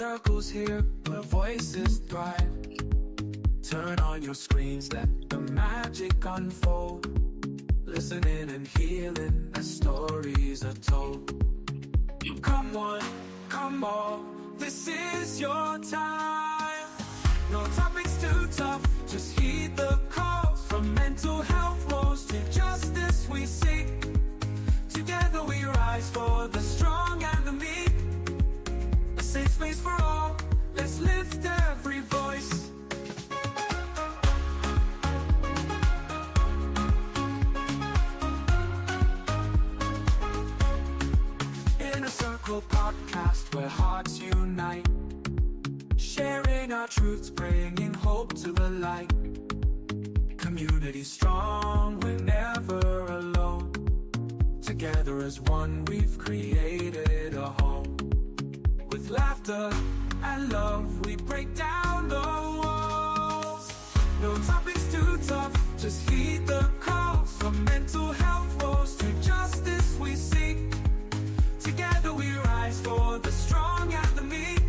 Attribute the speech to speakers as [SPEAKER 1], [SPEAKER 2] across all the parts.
[SPEAKER 1] circles here where voices thrive. Turn on your screens, let the magic unfold. Listening and healing as stories are told. Come one, come all, this is your time. No topics too tough, just heed the calls. From mental health woes to justice we seek. Together we rise for the strong and the meek. A safe space for all, let's lift every voice. In a circle podcast where hearts unite, sharing our truths, bringing hope to the light. Community strong, we're never alone. Together as one, we've created a home. With laughter and love, we break down the walls. No topics too tough, just heed the calls. From mental health woes to justice we seek. Together we rise for the strong and the meek.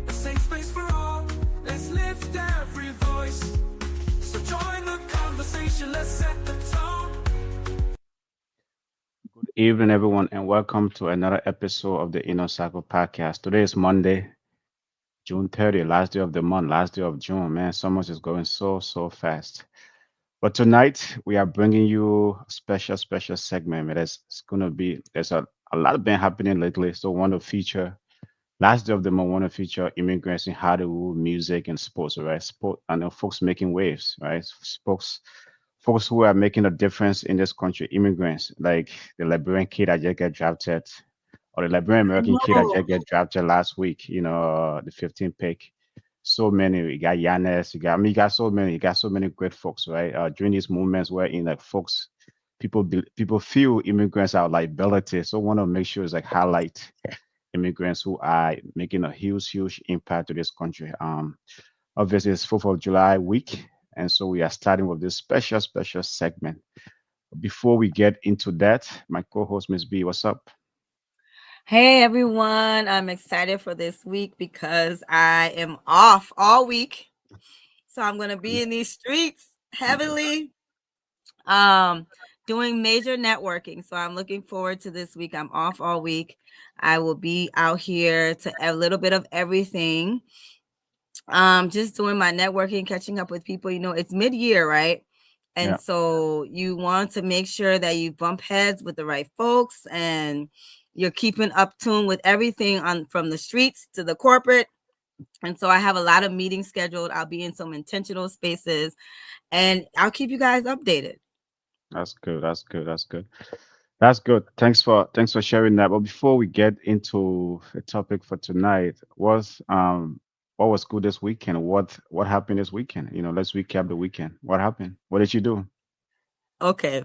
[SPEAKER 1] A safe space for all, let's lift every voice. So join the conversation, let's set the tone.
[SPEAKER 2] Good evening, everyone, and welcome to another episode of the Inner Circle podcast. Today is Monday, June 30th, last day of the month, last day of June. Man, summer is going so fast. But tonight, we are bringing you a special segment. Man. It's going to be, there's a lot been happening lately. So, want to feature, last day of the month, want to feature immigrants in Hollywood, music, and sports, right? Sport, and folks making waves, right? Folks who are making a difference in this country, immigrants, like the Liberian kid that just got drafted, or the Liberian
[SPEAKER 3] I
[SPEAKER 2] American kid that
[SPEAKER 3] know.
[SPEAKER 2] just got drafted last week, the 15th pick. So many, you got Yanis, you got so many great folks, right? During these moments where in like folks, people feel immigrants are liability. So want to make sure it's like highlight immigrants who are making a huge impact to this country. Obviously it's 4th of July week, and so we are starting with this special segment. Before we get into that, my co-host Miss B, what's up?
[SPEAKER 3] Hey everyone, I'm excited for this week because I am off all week. So I'm going to be in these streets heavily um doing major networking. So I'm looking forward to this week. I'm off all week. I will be out here to a little bit of everything. Just doing my networking, catching up with people. It's mid-year, right?
[SPEAKER 2] Yeah.
[SPEAKER 3] And so you want to make sure that you bump heads with the right folks and you're keeping up tune with everything on from the streets to the corporate. And so I have a lot of meetings scheduled. I'll be in some intentional spaces and I'll keep you guys updated.
[SPEAKER 2] That's good. That's good. That's good. That's good. Thanks for sharing that. But before we get into the topic for tonight, what was good this weekend? What happened this weekend? Let's recap the weekend. What happened? What did you do?
[SPEAKER 3] Okay.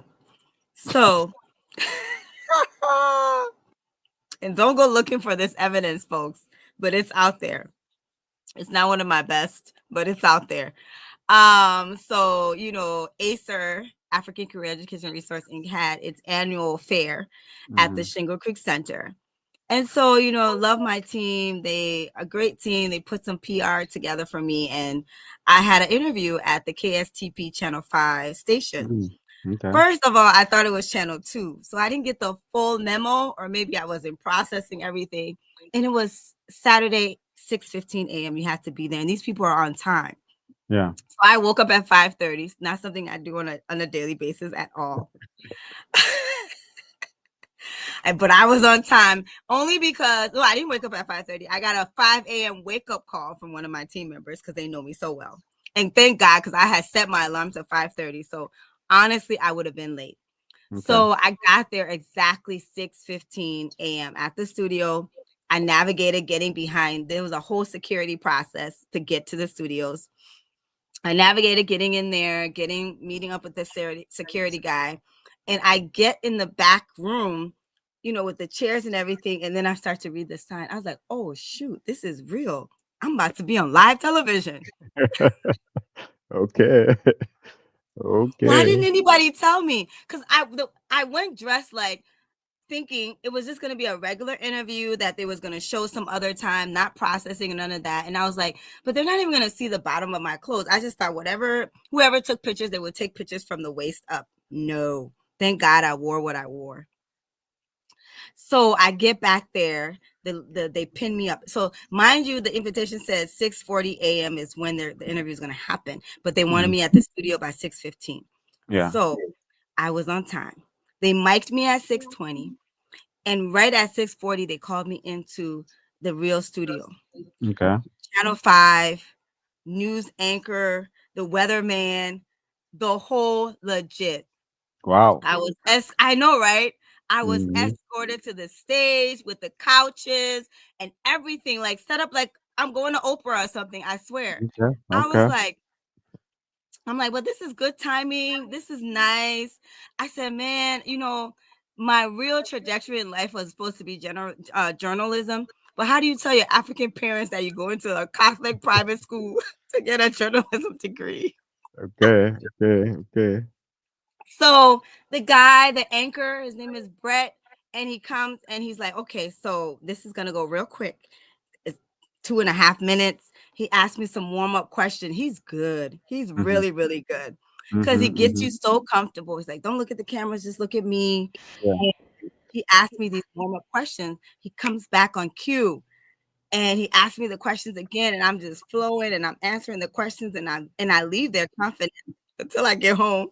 [SPEAKER 3] So, and don't go looking for this evidence, folks, but it's out there. It's not one of my best, but it's out there. So ACER, African Career Education Resource Inc. had its annual fair at the
[SPEAKER 2] Hmm.
[SPEAKER 3] Shingle Creek Center. And so, love my team. They a great team. They put some PR together for me. And I had an interview at the KSTP Channel 5 station.
[SPEAKER 2] Mm. Okay.
[SPEAKER 3] First of all, I thought it was Channel 2. So I didn't get the full memo, or maybe I wasn't processing everything. And it was Saturday, 6:15 a.m. You had to be there. And these people are on time.
[SPEAKER 2] Yeah.
[SPEAKER 3] So I woke up at 5:30. Not something I do on a daily basis at all. But I was on time only because I didn't wake up at 5:30. I got a 5 a.m. wake up call from one of my team members because they know me so well. And thank God, because I had set my alarm to 5:30. So honestly, I would have been late.
[SPEAKER 2] Okay.
[SPEAKER 3] So I got there exactly 6:15 a.m. at the studio. I navigated getting behind. There was a whole security process to get to the studios. I navigated getting in there, meeting up with the security guy. And I get in the back room, with the chairs and everything. And then I start to read the sign. I was like, oh, shoot, this is real. I'm about to be on live television.
[SPEAKER 2] Okay.
[SPEAKER 3] Why didn't
[SPEAKER 2] Okay.
[SPEAKER 3] anybody tell me? Because I went dressed like thinking it was just going to be a regular interview that they was going to show some other time, not processing and none of that. And I was like, but they're not even going to see the bottom of my clothes. I just thought whoever took pictures, they would take pictures from the waist up. No, thank God I wore what I wore. So I get back there. They pin me up. So mind you, the invitation says 6:40 a.m. is when the interview is going to happen, but they wanted
[SPEAKER 2] Mhm.
[SPEAKER 3] me at the studio by 6:15.
[SPEAKER 2] Yeah.
[SPEAKER 3] So I was on time. They mic'd me at 6:20, and right at 6:40 they called me into the real studio.
[SPEAKER 2] Okay.
[SPEAKER 3] Channel 5, news anchor, the weatherman, the whole legit.
[SPEAKER 2] Wow.
[SPEAKER 3] I know, right? I was
[SPEAKER 2] Hmm.
[SPEAKER 3] escorted to the stage with the couches and everything, like set up like I'm going to Oprah or something, I swear.
[SPEAKER 2] Okay.
[SPEAKER 3] I was
[SPEAKER 2] Okay.
[SPEAKER 3] like, I'm like, well, this is good timing. This is nice. I said, man, my real trajectory in life was supposed to be journalism. But how do you tell your African parents that you go into a Catholic private school to get a journalism degree?
[SPEAKER 2] Okay. Okay. Okay.
[SPEAKER 3] So the anchor, his name is Brett, and he comes and he's like, okay, so this is gonna go real quick. It's 2.5 minutes. He asked me some warm-up question. He's good. He's
[SPEAKER 2] Hmm.
[SPEAKER 3] really, really good. Because he
[SPEAKER 2] Hmm.
[SPEAKER 3] gets
[SPEAKER 2] Hmm.
[SPEAKER 3] you so comfortable. He's like, don't look at the cameras, just look at me.
[SPEAKER 2] Yeah.
[SPEAKER 3] And he asked me these warm-up questions. He comes back on cue and he asked me the questions again, and I'm just flowing and I'm answering the questions and I leave there confident until I get home.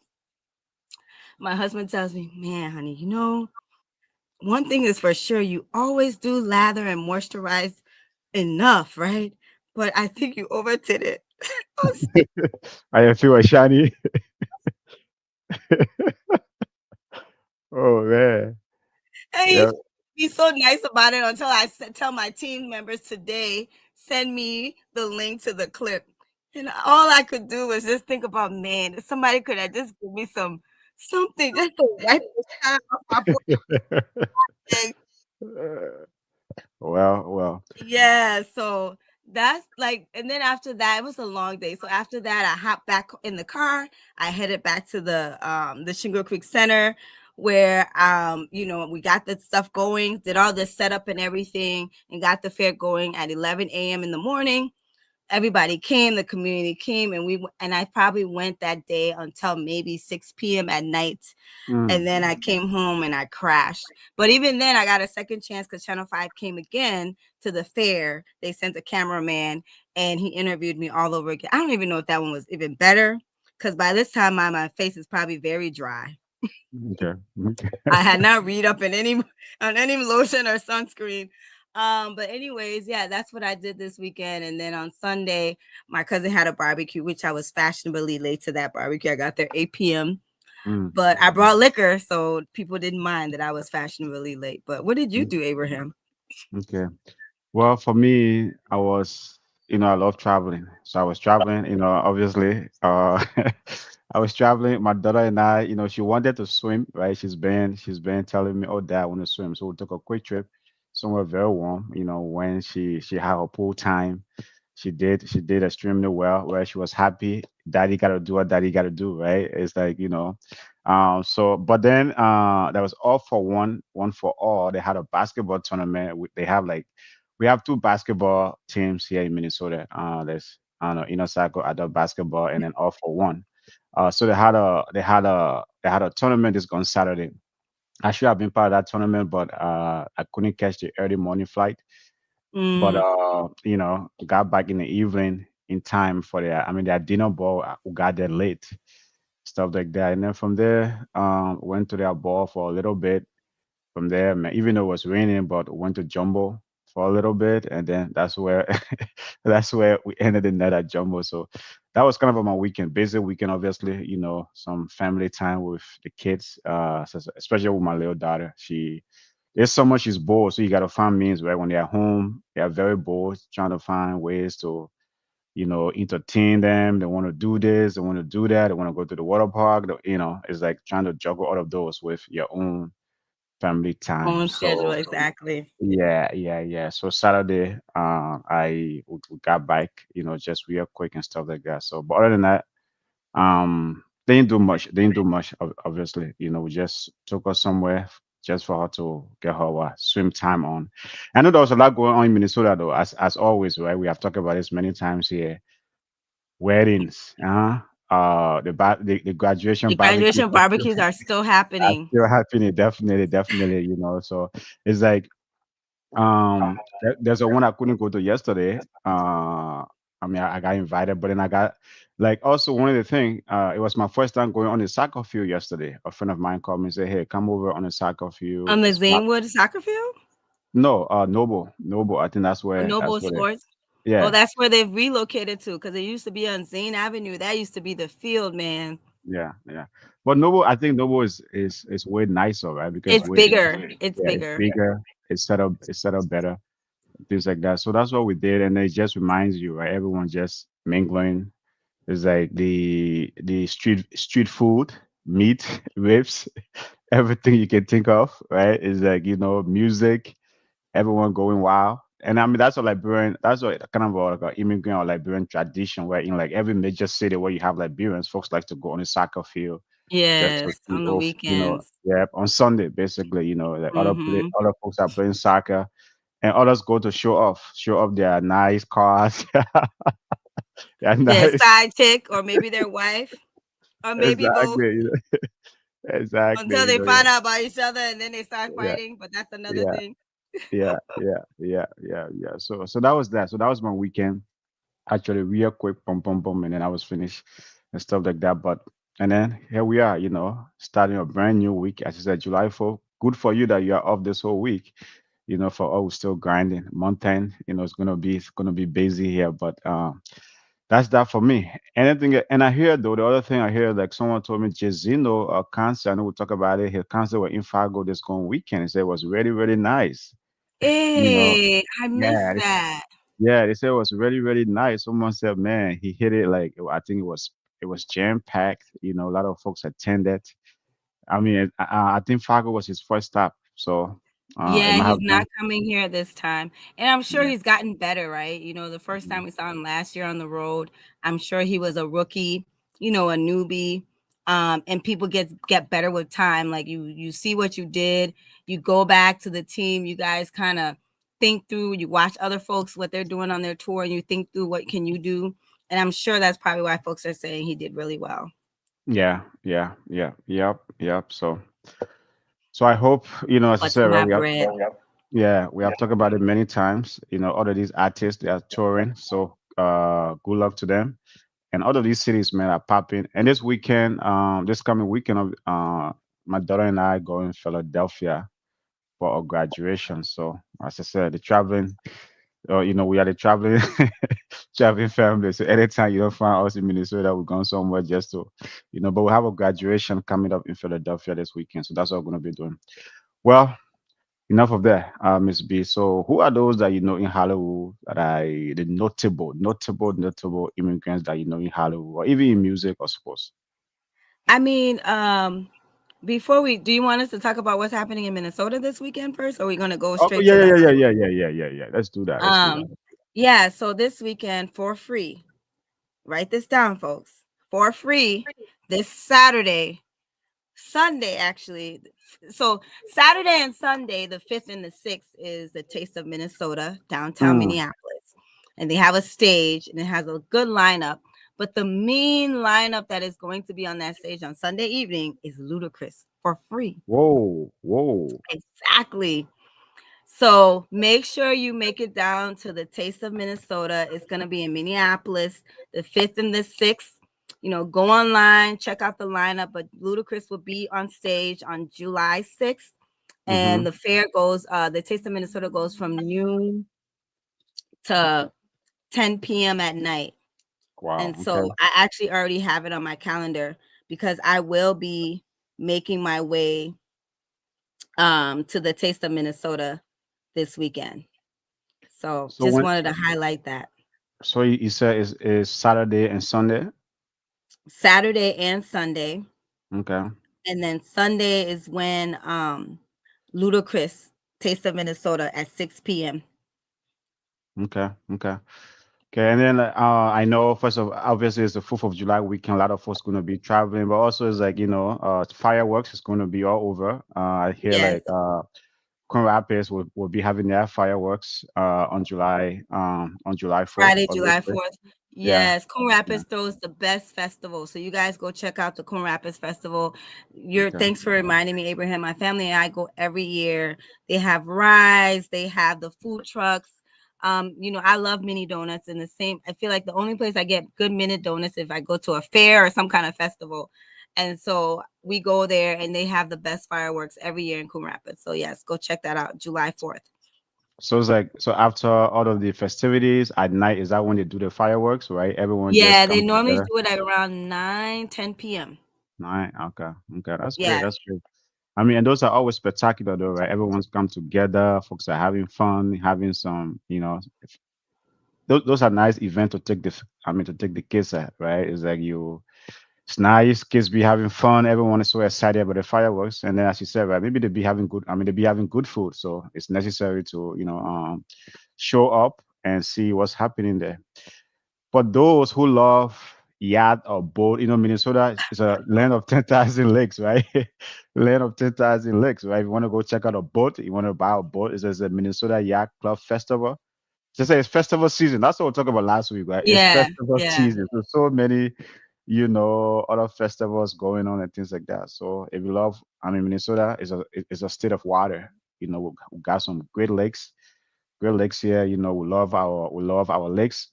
[SPEAKER 3] My husband tells me, man, honey, one thing is for sure, you always do lather and moisturize enough, right? But I think you overdid it.
[SPEAKER 2] I feel shiny. Oh man.
[SPEAKER 3] And
[SPEAKER 2] Yeah.
[SPEAKER 3] he's so nice about it until tell my team members today, send me the link to the clip. And all I could do was just think about, man, if somebody could have just give me something just to wipe the shine off my forehead.
[SPEAKER 2] Well.
[SPEAKER 3] Yeah, so that's like, and then after that, it was a long day. So after that, I hopped back in the car. I headed back to the Shingle Creek Center where we got the stuff going, did all the setup and everything, and got the fair going at 11 a.m. in the morning. Everybody came, the community came, and I probably went that day until maybe 6 p.m. at night.
[SPEAKER 2] Mm.
[SPEAKER 3] And then I came home and I crashed. But even then, I got a second chance because Channel 5 came again to the fair. They sent a cameraman and he interviewed me all over again. I don't even know if that one was even better because by this time, my face is probably very dry.
[SPEAKER 2] Okay. Okay.
[SPEAKER 3] I had not read up in any lotion or sunscreen. But anyways, yeah, that's what I did this weekend. And then on Sunday, my cousin had a barbecue, which I was fashionably late to that barbecue. I got there 8 p.m.
[SPEAKER 2] Mm.
[SPEAKER 3] But I brought liquor, so people didn't mind that I was fashionably late. But what did you
[SPEAKER 2] Mm.
[SPEAKER 3] do, Abraham?
[SPEAKER 2] Okay. Well, for me, I love traveling. So I was traveling, obviously. I was traveling. My daughter and I, she wanted to swim, right? She's been telling me, oh, Dad, I want to swim. So we took a quick trip somewhere very warm, when she had her pool time. She did extremely well, where she was happy. Daddy got to do what daddy got to do, right? It's like, so, but then that was all for one for all. They had a basketball tournament. They have like, we have two basketball teams here in Minnesota. There's, I don't know, inner cycle, adult basketball, and then all for one. So they had a tournament this on Saturday. I should have been part of that tournament, but I couldn't catch the early morning flight. But
[SPEAKER 3] Mm,
[SPEAKER 2] got back in the evening in time for their dinner ball. We got there late, stuff like that. And then from there, went to their ball for a little bit. From there, man, even though it was raining, but went to Jumbo for a little bit, and then that's where that's where we ended the night at Jumbo. So that was kind of my weekend, busy weekend. Obviously, some family time with the kids, especially with my little daughter. There's so much she's bored, so you gotta find means, right? When they're home, they are very bored, trying to find ways to entertain them. They want to do this, they want to do that, they want to go to the water park. It's like trying to juggle all of those with your own family time.
[SPEAKER 3] on schedule,
[SPEAKER 2] So
[SPEAKER 3] exactly.
[SPEAKER 2] yeah, yeah, yeah. So Saturday, we got back, just real quick and stuff like that. So, but other than that, they didn't do much. They didn't do much, obviously. We just took us somewhere just for her to get her swim time on. I know there was a lot going on in Minnesota though, as always, right? We have talked about this many times here. Weddings, the graduation
[SPEAKER 3] The
[SPEAKER 2] barbecue
[SPEAKER 3] graduation barbecues are still
[SPEAKER 2] are
[SPEAKER 3] happening.
[SPEAKER 2] still happening, definitely, definitely, so it's like there's a one I couldn't go to yesterday. I mean, I got invited, but then I got like also one of the thing. It was my first time going on the soccer field yesterday. A friend of mine called me and said, "Hey, come over on the soccer field."
[SPEAKER 3] On the
[SPEAKER 2] It's my
[SPEAKER 3] Zanewood soccer field?
[SPEAKER 2] no, Noble. I think
[SPEAKER 3] Or
[SPEAKER 2] that's
[SPEAKER 3] Noble
[SPEAKER 2] where they.
[SPEAKER 3] Sports? Oh,
[SPEAKER 2] Yeah,
[SPEAKER 3] that's where they've relocated to because it used to be on Zane Avenue. That used to be the field, man.
[SPEAKER 2] yeah, yeah. But Noble, I think Noble is way nicer, right? Because
[SPEAKER 3] It's
[SPEAKER 2] way
[SPEAKER 3] bigger. It's
[SPEAKER 2] yeah, it's
[SPEAKER 3] bigger.
[SPEAKER 2] bigger. It's set up better, things like that. So that's what we did, and it just reminds you, right? Everyone just mingling. It's like the street food, meat, ribs, everything you can think of, right? It's like music, everyone going wild. And I mean that's a Liberian, that's what kind of like an immigrant or Liberian tradition where in like every major city where you have Liberians, folks like to go on a soccer field just to
[SPEAKER 3] Yes,
[SPEAKER 2] see
[SPEAKER 3] on the
[SPEAKER 2] off,
[SPEAKER 3] weekends.
[SPEAKER 2] yeah, on Sunday basically, like
[SPEAKER 3] Mhm.
[SPEAKER 2] other folks are playing soccer and others go to show off their nice cars, their
[SPEAKER 3] Their
[SPEAKER 2] nice,
[SPEAKER 3] side chick or maybe their wife or maybe both
[SPEAKER 2] exactly, exactly,
[SPEAKER 3] until they
[SPEAKER 2] yeah.
[SPEAKER 3] find out about each other and then they start
[SPEAKER 2] Yeah,
[SPEAKER 3] fighting, but that's another
[SPEAKER 2] yeah,
[SPEAKER 3] thing.
[SPEAKER 2] yeah. So that was that. So that was my weekend. Actually, real quick, pum pum pum, and then I was finished and stuff like that. But and then here we are, starting a brand new week. As I said, July 4th. Good for you that you are off this whole week. For all still grinding. Month end, it's gonna be busy here, but that's that for me. Anything, and I hear though the other thing I hear like someone told me Jazino concert. I know we'll talk about it. His concert with Infago this going weekend. He said it was really really nice. You know,
[SPEAKER 3] Hey, I
[SPEAKER 2] yeah,
[SPEAKER 3] missed that.
[SPEAKER 2] yeah. They said it was really really nice. Someone said, man, he hit it like I think it was jam packed. A lot of folks attended. I mean, I think Fago was his first stop, so it
[SPEAKER 3] Yeah,
[SPEAKER 2] might
[SPEAKER 3] he's
[SPEAKER 2] have been.
[SPEAKER 3] not coming here this time. And I'm sure
[SPEAKER 2] Yeah.
[SPEAKER 3] he's gotten better, right? The first time
[SPEAKER 2] Mhm.
[SPEAKER 3] we saw him last year on the road, I'm sure he was a rookie, a newbie. And people get better with time. Like you see what you did, you go back to the team, you guys kind of think through, you watch other folks what they're doing on their tour, and you think through what can you do. And I'm sure that's probably why folks are saying he did really well.
[SPEAKER 2] Yep. So I hope as I
[SPEAKER 3] What's
[SPEAKER 2] said, right,
[SPEAKER 3] my bread?
[SPEAKER 2] yeah, we have talked about it many times. All of these artists they are touring, so good luck to them. And all of these cities, man, are popping. And this weekend, this coming weekend, of my daughter and I going Philadelphia for our graduation. So as I said, the traveling, we are the traveling traveling family. So anytime you don't find us in Minnesota, we're going somewhere just to, but we have a graduation coming up in Philadelphia this weekend. So that's what we're gonna be doing. Well, enough of that, Miss B. So, who are those that you know in Hollywood that are the notable immigrants that you know in Hollywood, or even in music or sports?
[SPEAKER 3] I mean, before do you want us to talk about what's happening in Minnesota this weekend first, or are we going to go
[SPEAKER 2] Oh,
[SPEAKER 3] straight
[SPEAKER 2] yeah,
[SPEAKER 3] to the
[SPEAKER 2] yeah, yeah,
[SPEAKER 3] Hollywood?
[SPEAKER 2] yeah, yeah, yeah, yeah, yeah. Let's do that. Let's do that.
[SPEAKER 3] Um, yeah, so this weekend for free, write this down, folks. For free, this Sunday actually. So Saturday and Sunday, the 5th and the 6th, is the Taste of Minnesota, downtown
[SPEAKER 2] Mm,
[SPEAKER 3] Minneapolis. And they have a stage and it has a good lineup. But the main lineup that is going to be on that stage on Sunday evening is Ludacris for free.
[SPEAKER 2] whoa, whoa.
[SPEAKER 3] Exactly. So make sure you make it down to the Taste of Minnesota. It's going to be in Minneapolis, the 5th and the 6th. Go online, check out the lineup. But Ludacris will be on stage on July 6th. And
[SPEAKER 2] Mm-hmm.
[SPEAKER 3] the fair goes, the Taste of Minnesota goes from noon to 10 p.m. at night.
[SPEAKER 2] Wow.
[SPEAKER 3] And
[SPEAKER 2] Okay.
[SPEAKER 3] so I actually already have it on my calendar because I will be making my way to the Taste of Minnesota this weekend. So
[SPEAKER 2] So
[SPEAKER 3] just
[SPEAKER 2] when
[SPEAKER 3] wanted to highlight that.
[SPEAKER 2] so you said is Saturday and Sunday?
[SPEAKER 3] Saturday and Sunday.
[SPEAKER 2] Okay.
[SPEAKER 3] And then Sunday is when Ludacris Taste of Minnesota at 6 p.m.
[SPEAKER 2] Okay. Okay. Okay, and then I know first of obviously it's the 4th of July weekend. A lot of folks going to be traveling, but also it's like fireworks is going to be all over. I hear
[SPEAKER 3] Yes.
[SPEAKER 2] like Coon Rapids will be having their fireworks on July 4th
[SPEAKER 3] Friday,
[SPEAKER 2] of this
[SPEAKER 3] July
[SPEAKER 2] week.
[SPEAKER 3] 4th.
[SPEAKER 2] Yeah,
[SPEAKER 3] Yes, Coon
[SPEAKER 2] yeah.
[SPEAKER 3] Rapids throws the best festival. So you guys go check out the Coon Rapids Festival.
[SPEAKER 2] Okay.
[SPEAKER 3] Thanks for reminding me, Abraham. My family and I go every year. They have rides, they have the food trucks. I love mini donuts in the same. I feel like the only place I get good mini donuts if I go to a fair or some kind of festival. And so we go there and they have the best fireworks every year in Coon Rapids. So yes, go check that out, July 4th.
[SPEAKER 2] So it's like so after all of the festivities at night, is that when they do the fireworks, right? Everyone just
[SPEAKER 3] Yeah, they
[SPEAKER 2] comes
[SPEAKER 3] normally
[SPEAKER 2] together.
[SPEAKER 3] do it at around 9, 10 p.m.
[SPEAKER 2] Night. Okay. Okay. That's great.
[SPEAKER 3] Yeah.
[SPEAKER 2] That's great. I mean, and those are always spectacular, though, right? Everyone's come together. Folks are having fun, having some, those are nice events to take to take the kids at, right? It's like it's nice. Kids be having fun. Everyone is so excited about the fireworks. And then, as you said, right, maybe they be having they be having good food. So it's necessary to, show up and see what's happening there. For those who love yacht or boat, Minnesota is a land of 10,000 lakes, right? Land of 10,000 lakes, right? If you want to go check out a boat, you want to buy a boat, it's a Minnesota Yacht Club Festival. Just say it's festival season. That's what we talked about last week, right? It's
[SPEAKER 3] Yeah.
[SPEAKER 2] festival
[SPEAKER 3] Yeah.
[SPEAKER 2] season. So many, other festivals going on and things like that. So if you love, Minnesota is a state of water. We got some great lakes here. We love our lakes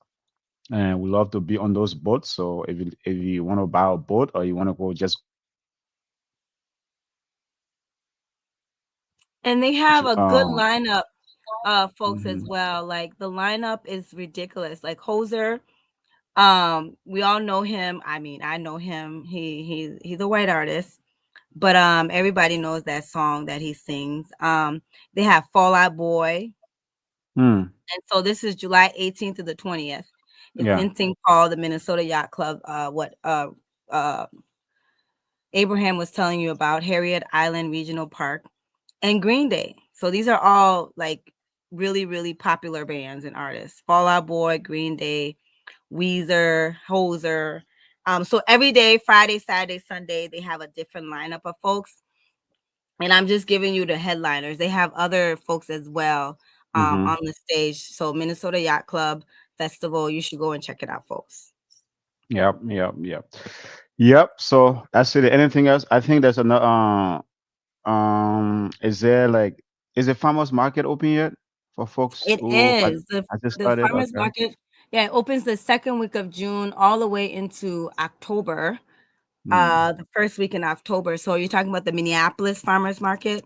[SPEAKER 2] and we love to be on those boats. So if you want to buy a boat or you want to go just
[SPEAKER 3] And they have a good
[SPEAKER 2] um
[SPEAKER 3] lineup, folks, as
[SPEAKER 2] mhm,
[SPEAKER 3] well. Like the lineup is ridiculous. Like Hoser, we all know him. I mean, I know him. He's a white artist, but everybody knows that song that he sings. They have Fall Out Boy,
[SPEAKER 2] mm,
[SPEAKER 3] and so this is July 18th to the 20th. It's
[SPEAKER 2] yeah.
[SPEAKER 3] in St. Paul, the Minnesota Yacht Club. What uh Abraham was telling you about, Harriet Island Regional Park, and Green Day. So these are all like really, really popular bands and artists. Fall Out Boy, Green Day, Weezer, Hoser. So every day, Friday, Saturday, Sunday, they have a different lineup of folks. And I'm just giving you the headliners. They have other folks as well
[SPEAKER 2] Hmm.
[SPEAKER 3] on the stage. So Minnesota Yacht Club Festival, you should go and check it out, folks.
[SPEAKER 2] Yep, yep, yep. Yep. So that's it. Anything else? I think there's another is there like is the farmers market open yet for folks
[SPEAKER 3] It
[SPEAKER 2] who
[SPEAKER 3] is
[SPEAKER 2] I just
[SPEAKER 3] the
[SPEAKER 2] started?
[SPEAKER 3] farmers
[SPEAKER 2] Okay.
[SPEAKER 3] market. Yeah, it opens the second week of June all the way into October.
[SPEAKER 2] Hmm.
[SPEAKER 3] The first week in October. So you're talking about the Minneapolis farmers market?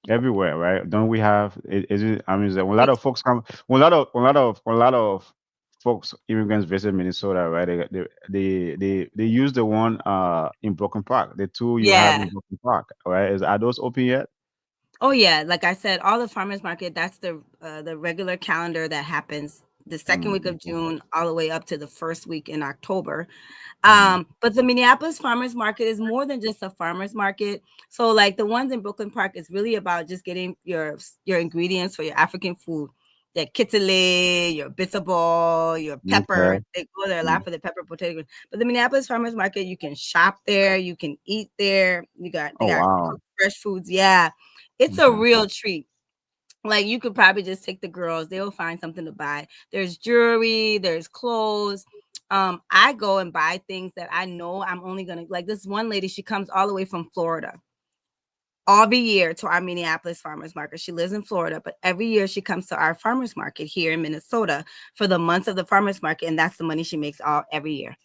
[SPEAKER 2] Everywhere, right? Don't we have? Is it? I mean, is there, when a lot
[SPEAKER 3] It,
[SPEAKER 2] of folks come, when a lot of folks immigrants visit Minnesota, right? They use the one in Broken Park, the two you have
[SPEAKER 3] yeah.
[SPEAKER 2] in Broken Park, right? Are those open yet?
[SPEAKER 3] Oh yeah, like I said, all the farmers market, that's the regular calendar that happens the second
[SPEAKER 2] Mm,
[SPEAKER 3] week of
[SPEAKER 2] okay.
[SPEAKER 3] June all the way up to the first week in October.
[SPEAKER 2] Mm,
[SPEAKER 3] But the Minneapolis farmers market is more than just a farmers market. So like the ones in Brooklyn Park is really about just getting your ingredients for your African food. The kitale, your bitter ball, your pepper.
[SPEAKER 2] okay.
[SPEAKER 3] They go there a
[SPEAKER 2] Mm.
[SPEAKER 3] lot for the pepper potato. But the Minneapolis farmers market, you can shop there, you can eat there. They
[SPEAKER 2] Oh
[SPEAKER 3] got
[SPEAKER 2] wow.
[SPEAKER 3] cooked fresh foods. Yeah. It's a
[SPEAKER 2] Okay.
[SPEAKER 3] real treat. Like you could probably just take the girls, they'll find something to buy. There's jewelry, there's clothes. I go and buy things that I know I'm only gonna like. This one lady, she comes all the way from Florida every year to our Minneapolis farmers market. She lives in Florida, but every year she comes to our farmers market here in Minnesota for the months of the farmers market, and that's the money she makes all every year.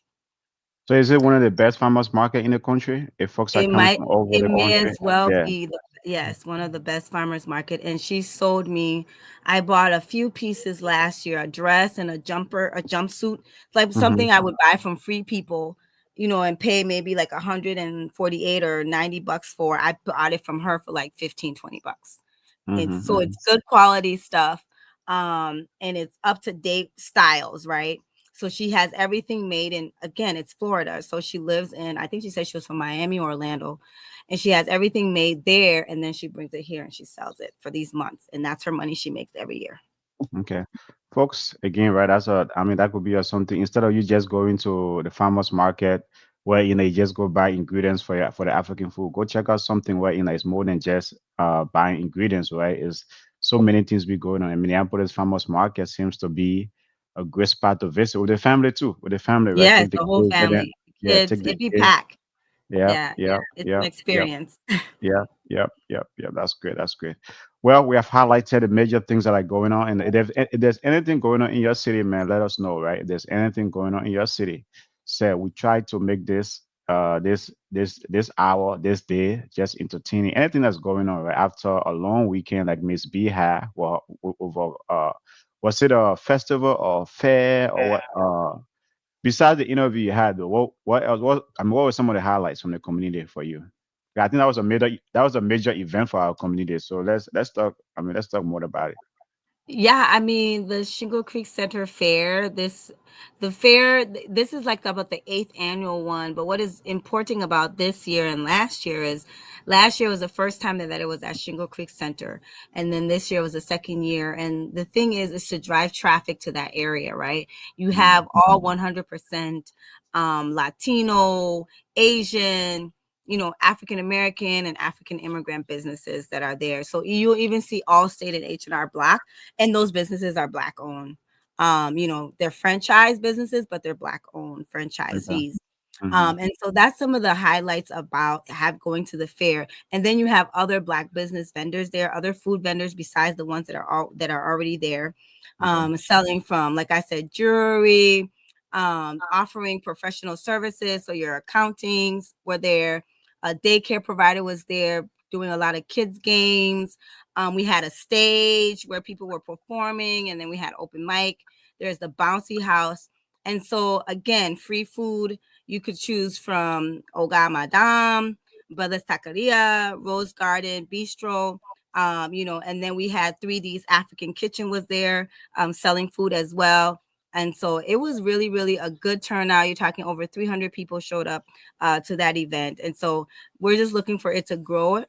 [SPEAKER 2] So is it one of the best farmers market in the country? If folks are
[SPEAKER 3] It
[SPEAKER 2] coming
[SPEAKER 3] might
[SPEAKER 2] from all over
[SPEAKER 3] it
[SPEAKER 2] the
[SPEAKER 3] may
[SPEAKER 2] country,
[SPEAKER 3] as well
[SPEAKER 2] yeah.
[SPEAKER 3] be yes, one of the best farmers market. And she sold me, I bought a few pieces last year, a dress and a jumper, a jumpsuit, like
[SPEAKER 2] Mm-hmm.
[SPEAKER 3] something I would buy from free people, and pay maybe like 148 or 90 bucks for. I bought it from her for like 15, 20 bucks. It's
[SPEAKER 2] Mm-hmm.
[SPEAKER 3] so
[SPEAKER 2] Mm-hmm.
[SPEAKER 3] it's good quality stuff. And it's up to date styles, right? So she has everything made in, again, it's Florida. So she lives in, I think she said she was from Miami or Orlando, and she has everything made there, and then she brings it here and she sells it for these months, and that's her money she makes every year.
[SPEAKER 2] Okay. folks, again, right? I mean, that could be something instead of you just going to the farmers market where you just go buy ingredients for the African food. Go check out something where it's more than just buying ingredients, right? Is so many things be going on. In Minneapolis farmers market seems to be a great spot to visit with the family too. With the family, right?
[SPEAKER 3] Yes,
[SPEAKER 2] Take the
[SPEAKER 3] the whole
[SPEAKER 2] kids,
[SPEAKER 3] family,
[SPEAKER 2] yeah,
[SPEAKER 3] kids,
[SPEAKER 2] take the
[SPEAKER 3] it'd be
[SPEAKER 2] kids.
[SPEAKER 3] packed.
[SPEAKER 2] Yeah,
[SPEAKER 3] Yeah,
[SPEAKER 2] yeah,
[SPEAKER 3] it's an
[SPEAKER 2] yeah, yeah.
[SPEAKER 3] experience.
[SPEAKER 2] Yep. That's great. That's great. Well, we have highlighted the major things that are going on, and if there's anything going on in your city, man, let us know, right? If there's anything going on in your city, say we try to make this hour, this day, just entertaining. Anything that's going on, right? After a long weekend like Miss B had, well, over was it a festival or fair or what? Besides the interview you had, though, what else? What were some of the highlights from the community for you? Yeah, I think that was a major event for our community. So let's talk. I mean, let's talk more about it.
[SPEAKER 3] Yeah, I mean, the Shingle Creek Center Fair, this is like about the eighth annual one. But what is important about this year and last year is last year was the first time that it was at Shingle Creek Center. And then this year was the second year. And the thing is to drive traffic to that area, right? You
[SPEAKER 2] Mm,
[SPEAKER 3] have all 100% Latino, Asian, African American and African immigrant businesses that are there. So you'll even see Allstate and H&R Block, and those businesses are black owned. They're franchise businesses, but they're black owned
[SPEAKER 2] okay.
[SPEAKER 3] franchisees.
[SPEAKER 2] Mm-hmm.
[SPEAKER 3] And so that's some of the highlights about have going to the fair. And then you have other black business vendors there, other food vendors besides the ones that are already there,
[SPEAKER 2] Okay.
[SPEAKER 3] selling from, like I said, jewelry, offering professional services. So your accountings were there, a daycare provider was there doing a lot of kids games. We had a stage where people were performing, and then we had open mic. There's the bouncy house. And so again, free food. You could choose from Oga Madame, Brothers Taqueria, Rose Garden, Bistro. And then we had 3D's African Kitchen was there, selling food as well. And so it was really, really a good turnout. You're talking over 300 people showed up to that event. And so we're just looking for it to grow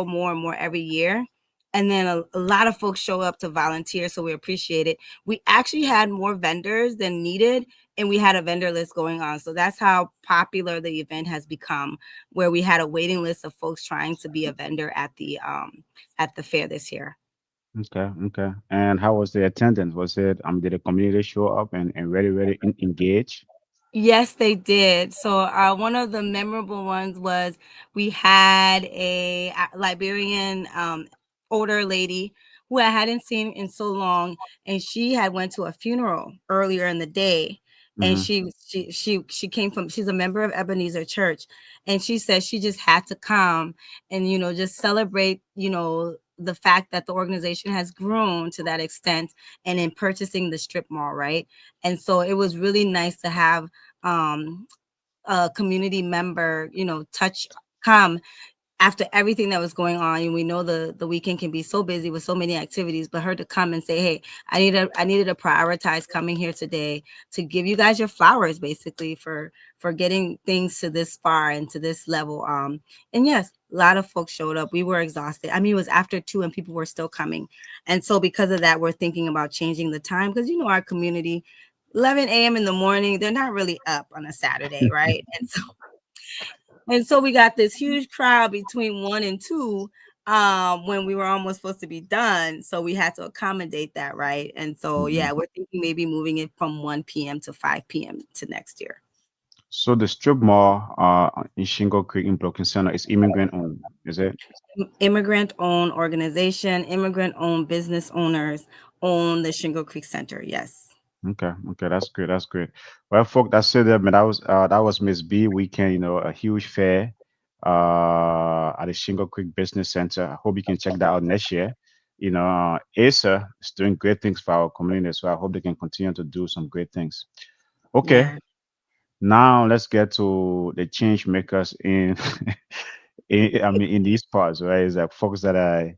[SPEAKER 3] more and more every year. And then a lot of folks show up to volunteer, so we appreciate it. We actually had more vendors than needed, and we had a vendor list going on. So that's how popular the event has become, where we had a waiting list of folks trying to be a vendor at the fair this year.
[SPEAKER 2] Okay. Okay. And how was the attendance? Was it did the community show up and really engage?
[SPEAKER 3] Yes, they did. So one of the memorable ones was we had a Liberian older lady who I hadn't seen in so long, and she had went to a funeral earlier in the day, and
[SPEAKER 2] Mm-hmm.
[SPEAKER 3] she came from, she's a member of Ebenezer Church, and she said she just had to come and just celebrate the fact that the organization has grown to that extent and in purchasing the strip mall, right? And so it was really nice to have um, a community member, touch come after everything that was going on. And we know the weekend can be so busy with so many activities, but her to come and say, hey, I needed to prioritize coming here today to give you guys your flowers, basically, for getting things to this far and to this level. And yes, a lot of folks showed up. We were exhausted. I mean, it was after 2 and people were still coming. And so because of that, we're thinking about changing the time, because our community, 11 a.m. in the morning, they're not really up on a Saturday, right? And so we got this huge crowd between 1 and 2 when we were almost supposed to be done. So we had to accommodate that, right? And so
[SPEAKER 2] Mm-hmm.
[SPEAKER 3] yeah, we're thinking maybe moving it from 1 p.m. to 5 p.m. to next year.
[SPEAKER 2] So the strip mall in Shingle Creek in Broken Center is immigrant owned, is it?
[SPEAKER 3] Immigrant owned organization, immigrant owned business owners own the Shingle Creek Center. Yes.
[SPEAKER 2] Okay, okay, that's great. That's great. Well, folk, that's it. Man, that was Miss B weekend. A huge fair at the Shingle Creek Business Center. I hope you can check that out next year. Asa is doing great things for our community, so I hope they can continue to do some great things. Okay,
[SPEAKER 3] Yeah.
[SPEAKER 2] now let's get to the change makers in, in these parts, right? It's like folks that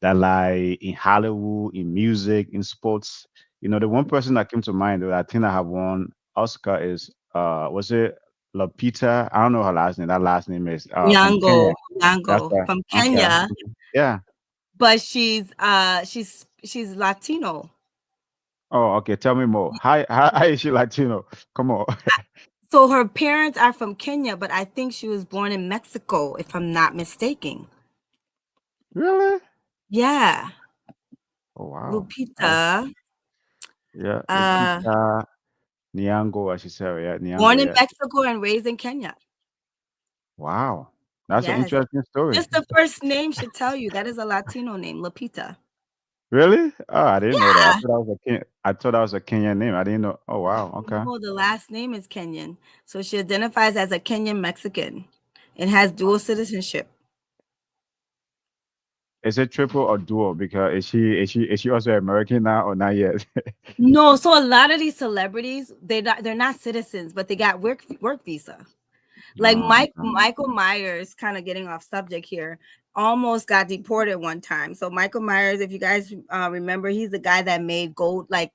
[SPEAKER 2] lie in Hollywood, in music, in sports. The one person that came to mind that I think I have won Oscar is was it Lupita? I don't know her last name. That last name is from Kenya. That's
[SPEAKER 3] Nyango
[SPEAKER 2] right.
[SPEAKER 3] from
[SPEAKER 2] Okay.
[SPEAKER 3] Kenya,
[SPEAKER 2] Yeah.
[SPEAKER 3] but she's Latino.
[SPEAKER 2] Oh, okay. Tell me more. How is she Latino? Come on.
[SPEAKER 3] So her parents are from Kenya, but I think she was born in Mexico, if I'm not mistaken.
[SPEAKER 2] Really?
[SPEAKER 3] Yeah,
[SPEAKER 2] Oh wow.
[SPEAKER 3] Lupita,
[SPEAKER 2] Yeah,
[SPEAKER 3] uh,
[SPEAKER 2] Lupita Nyong'o, as she said, yeah,
[SPEAKER 3] born
[SPEAKER 2] Nyong'o,
[SPEAKER 3] in
[SPEAKER 2] yeah.
[SPEAKER 3] Mexico and raised in Kenya.
[SPEAKER 2] Wow. That's an
[SPEAKER 3] Yes,
[SPEAKER 2] interesting story.
[SPEAKER 3] just the first name should tell you that is a Latino name, Lupita.
[SPEAKER 2] Really? Oh, I didn't know that.
[SPEAKER 3] Yeah.
[SPEAKER 2] I thought that was a Kenyan name. I didn't know. Oh wow. Okay.
[SPEAKER 3] No, the last name is Kenyan. So she identifies as a Kenyan Mexican and has dual citizenship.
[SPEAKER 2] Is it triple or dual? Because is she also American now or not yet?
[SPEAKER 3] No, so a lot of these celebrities, they're not citizens, but they got work visa. Like
[SPEAKER 2] Oh, okay.
[SPEAKER 3] Michael Myers, kind of getting off subject here, almost got deported one time. So Michael Myers, if you guys remember, he's the guy that made Gold. Like,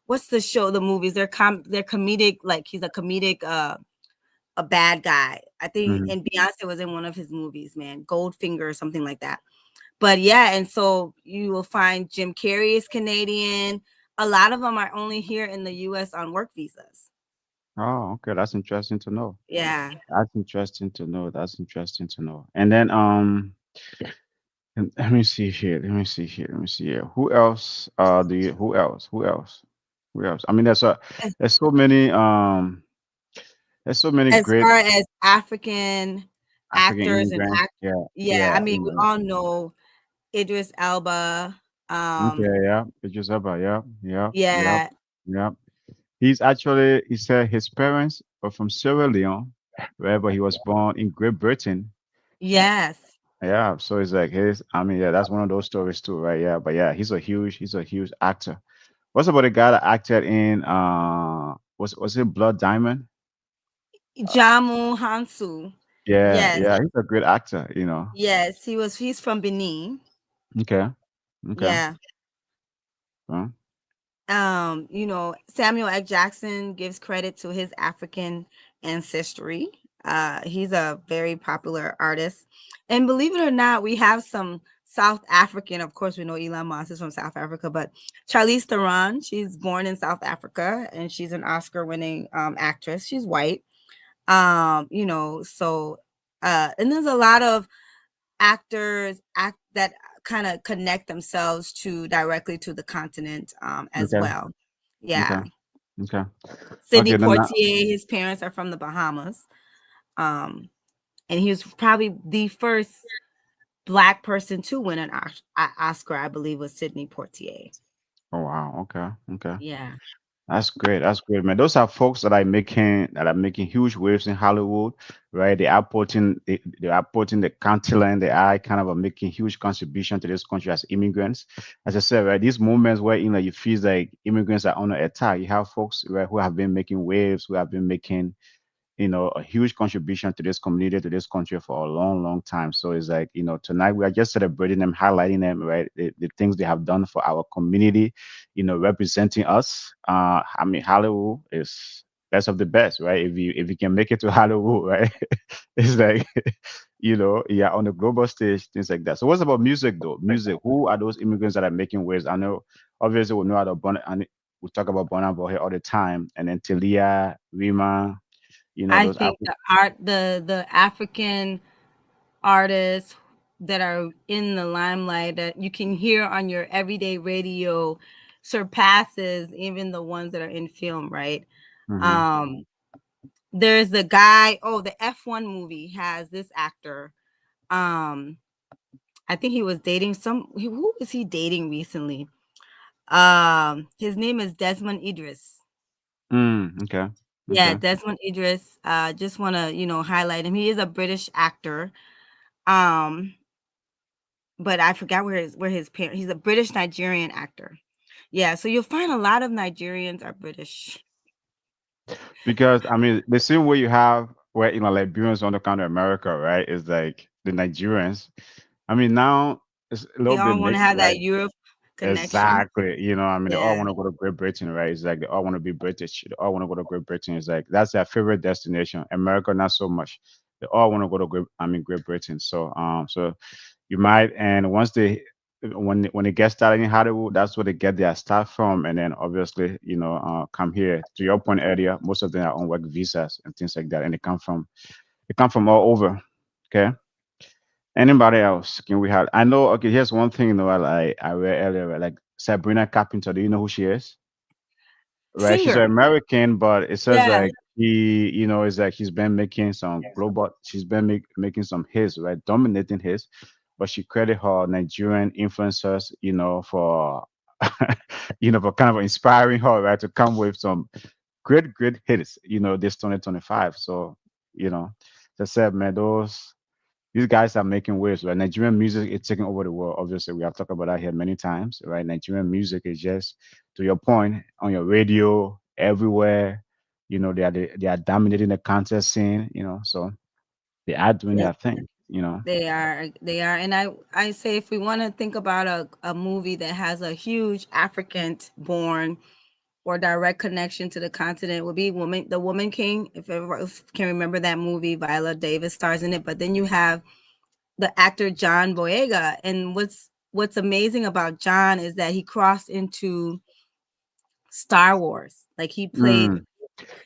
[SPEAKER 3] what's the show? The movies? They're comedic. Like he's a comedic, a bad guy. I think,
[SPEAKER 2] Mhm.
[SPEAKER 3] and Beyonce was in one of his movies, man, Goldfinger or something like that. But yeah, and so you will find Jim Carrey is Canadian. A lot of them are only here in the U.S. on work visas.
[SPEAKER 2] Oh, okay. That's interesting to know.
[SPEAKER 3] Yeah.
[SPEAKER 2] That's interesting to know. That's interesting to know. And then let me see here. Let me see here. Let me see here. Who else? Do you? Who else? Who else? Who else? I mean, there's so many there's so many
[SPEAKER 3] As
[SPEAKER 2] great
[SPEAKER 3] far as African
[SPEAKER 2] African
[SPEAKER 3] actors and
[SPEAKER 2] immigrants.
[SPEAKER 3] act
[SPEAKER 2] Yeah,
[SPEAKER 3] yeah, I
[SPEAKER 2] yeah,
[SPEAKER 3] mean, we
[SPEAKER 2] yeah.
[SPEAKER 3] all know Idris Elba.
[SPEAKER 2] Okay, yeah. Idris Elba. Yeah, yeah, yeah,
[SPEAKER 3] Yeah,
[SPEAKER 2] yeah. He said his parents were from Sierra Leone, right? But he was born in Great Britain.
[SPEAKER 3] yes.
[SPEAKER 2] Yeah, so it's like I mean, yeah, that's one of those stories too, right? Yeah, but yeah, he's a huge actor. What's about the guy that acted in was it Blood Diamond?
[SPEAKER 3] Jamu Hansu.
[SPEAKER 2] Yeah,
[SPEAKER 3] Yes,
[SPEAKER 2] yeah, he's a great actor, you know.
[SPEAKER 3] yes, he's from Benin.
[SPEAKER 2] Okay, okay.
[SPEAKER 3] Yeah.
[SPEAKER 2] Well,
[SPEAKER 3] Samuel L. Jackson gives credit to his African ancestry. He's a very popular artist. And believe it or not, we have some South African. Of course, we know Elon Musk is from South Africa, but Charlize Theron, she's born in South Africa and she's an Oscar winning actress. She's white. So and there's a lot of actors that kind of connect themselves to directly to the continent as
[SPEAKER 2] okay,
[SPEAKER 3] well.
[SPEAKER 2] okay,
[SPEAKER 3] Yeah.
[SPEAKER 2] okay,
[SPEAKER 3] Sidney
[SPEAKER 2] okay. Then that,
[SPEAKER 3] Poitier, his parents are from the Bahamas. Um, and he was probably the first black person to win an Oscar, I believe, was Sidney Poitier.
[SPEAKER 2] oh wow, okay, okay.
[SPEAKER 3] Yeah.
[SPEAKER 2] That's great. That's great, man. Those are folks that are making huge waves in Hollywood, right? They are putting the continent, the eye kind of are making huge contribution to this country as immigrants. As I said, right, these moments where you feel like immigrants are under attack. You have folks right, who have been making waves, who have been making a huge contribution to this community, to this country for a long, long time. So it's like, tonight we are just celebrating them, highlighting them, right? The things they have done for our community, representing us. I mean, Hollywood is best of the best, right? If you can make it to Hollywood, right? It's like, yeah, on the global stage, things like that. So what's about music though? Music, who are those immigrants that are making waves? I know obviously we know how to and we talk about Burna Boy here all the time, and then Talia, Rima,
[SPEAKER 3] I
[SPEAKER 2] those
[SPEAKER 3] think the African artists that are in the limelight that you can hear on your everyday radio surpasses even the ones that are in film, right?
[SPEAKER 2] Mhm.
[SPEAKER 3] Um, there's the guy, the F1 movie has this actor. Um, I think he was dating who was he dating recently? His name is Desmond Idris.
[SPEAKER 2] Okay.
[SPEAKER 3] Yeah,
[SPEAKER 2] Okay.
[SPEAKER 3] Desmond Idris. Just want to, highlight him. He is a British actor. Um, but I forgot where his parent. He's a British Nigerian actor. Yeah, so you'll find a lot of Nigerians are British.
[SPEAKER 2] Because I mean, the same way you have where Liberians want to come to America, right? Is like the Nigerians. I mean, now it's a
[SPEAKER 3] They
[SPEAKER 2] little bit
[SPEAKER 3] all want to
[SPEAKER 2] mixed,
[SPEAKER 3] have that
[SPEAKER 2] right?
[SPEAKER 3] Europe connection.
[SPEAKER 2] Exactly. I mean, they all
[SPEAKER 3] Yeah.
[SPEAKER 2] want to go to Great Britain, right? It's like they all want to be British. They all want to go to Great Britain. It's like that's their favorite destination. America, not so much. They all want to go to Great Britain. So you might, and once they when they get started in Hollywood, that's where they get their start from, and then obviously, come here. To your point earlier, most of them are on work visas and things like that, and they come from all over. Okay. Anybody else? Can we have? I know. Okay, here's one thing. I read earlier, right? Like Sabrina Carpenter. Do you know who she is? Right, she's an
[SPEAKER 3] Singer.
[SPEAKER 2] American, but it says
[SPEAKER 3] Yeah.
[SPEAKER 2] like is like he's been making some global. She's been making some hits, right, dominating hits, but she credit her Nigerian influencers, for for kind of inspiring her, right, to come with some great hits, this 2025. So, you know, as I said, man, these guys are making waves, right? Nigerian music is taking over the world. Obviously, we have talked about that here many times, right? Nigerian music is just, to your point, on your radio, everywhere. They are dominating the concert scene. So they are doing
[SPEAKER 3] Yes,
[SPEAKER 2] their thing.
[SPEAKER 3] they are. And I say, if we want to think about a movie that has a huge African born or direct connection to the continent, would be The Woman King. If everyone can remember that movie, Viola Davis stars in it. But then you have the actor John Boyega, and what's amazing about John is that he crossed into Star Wars. Like he played,
[SPEAKER 2] Mm.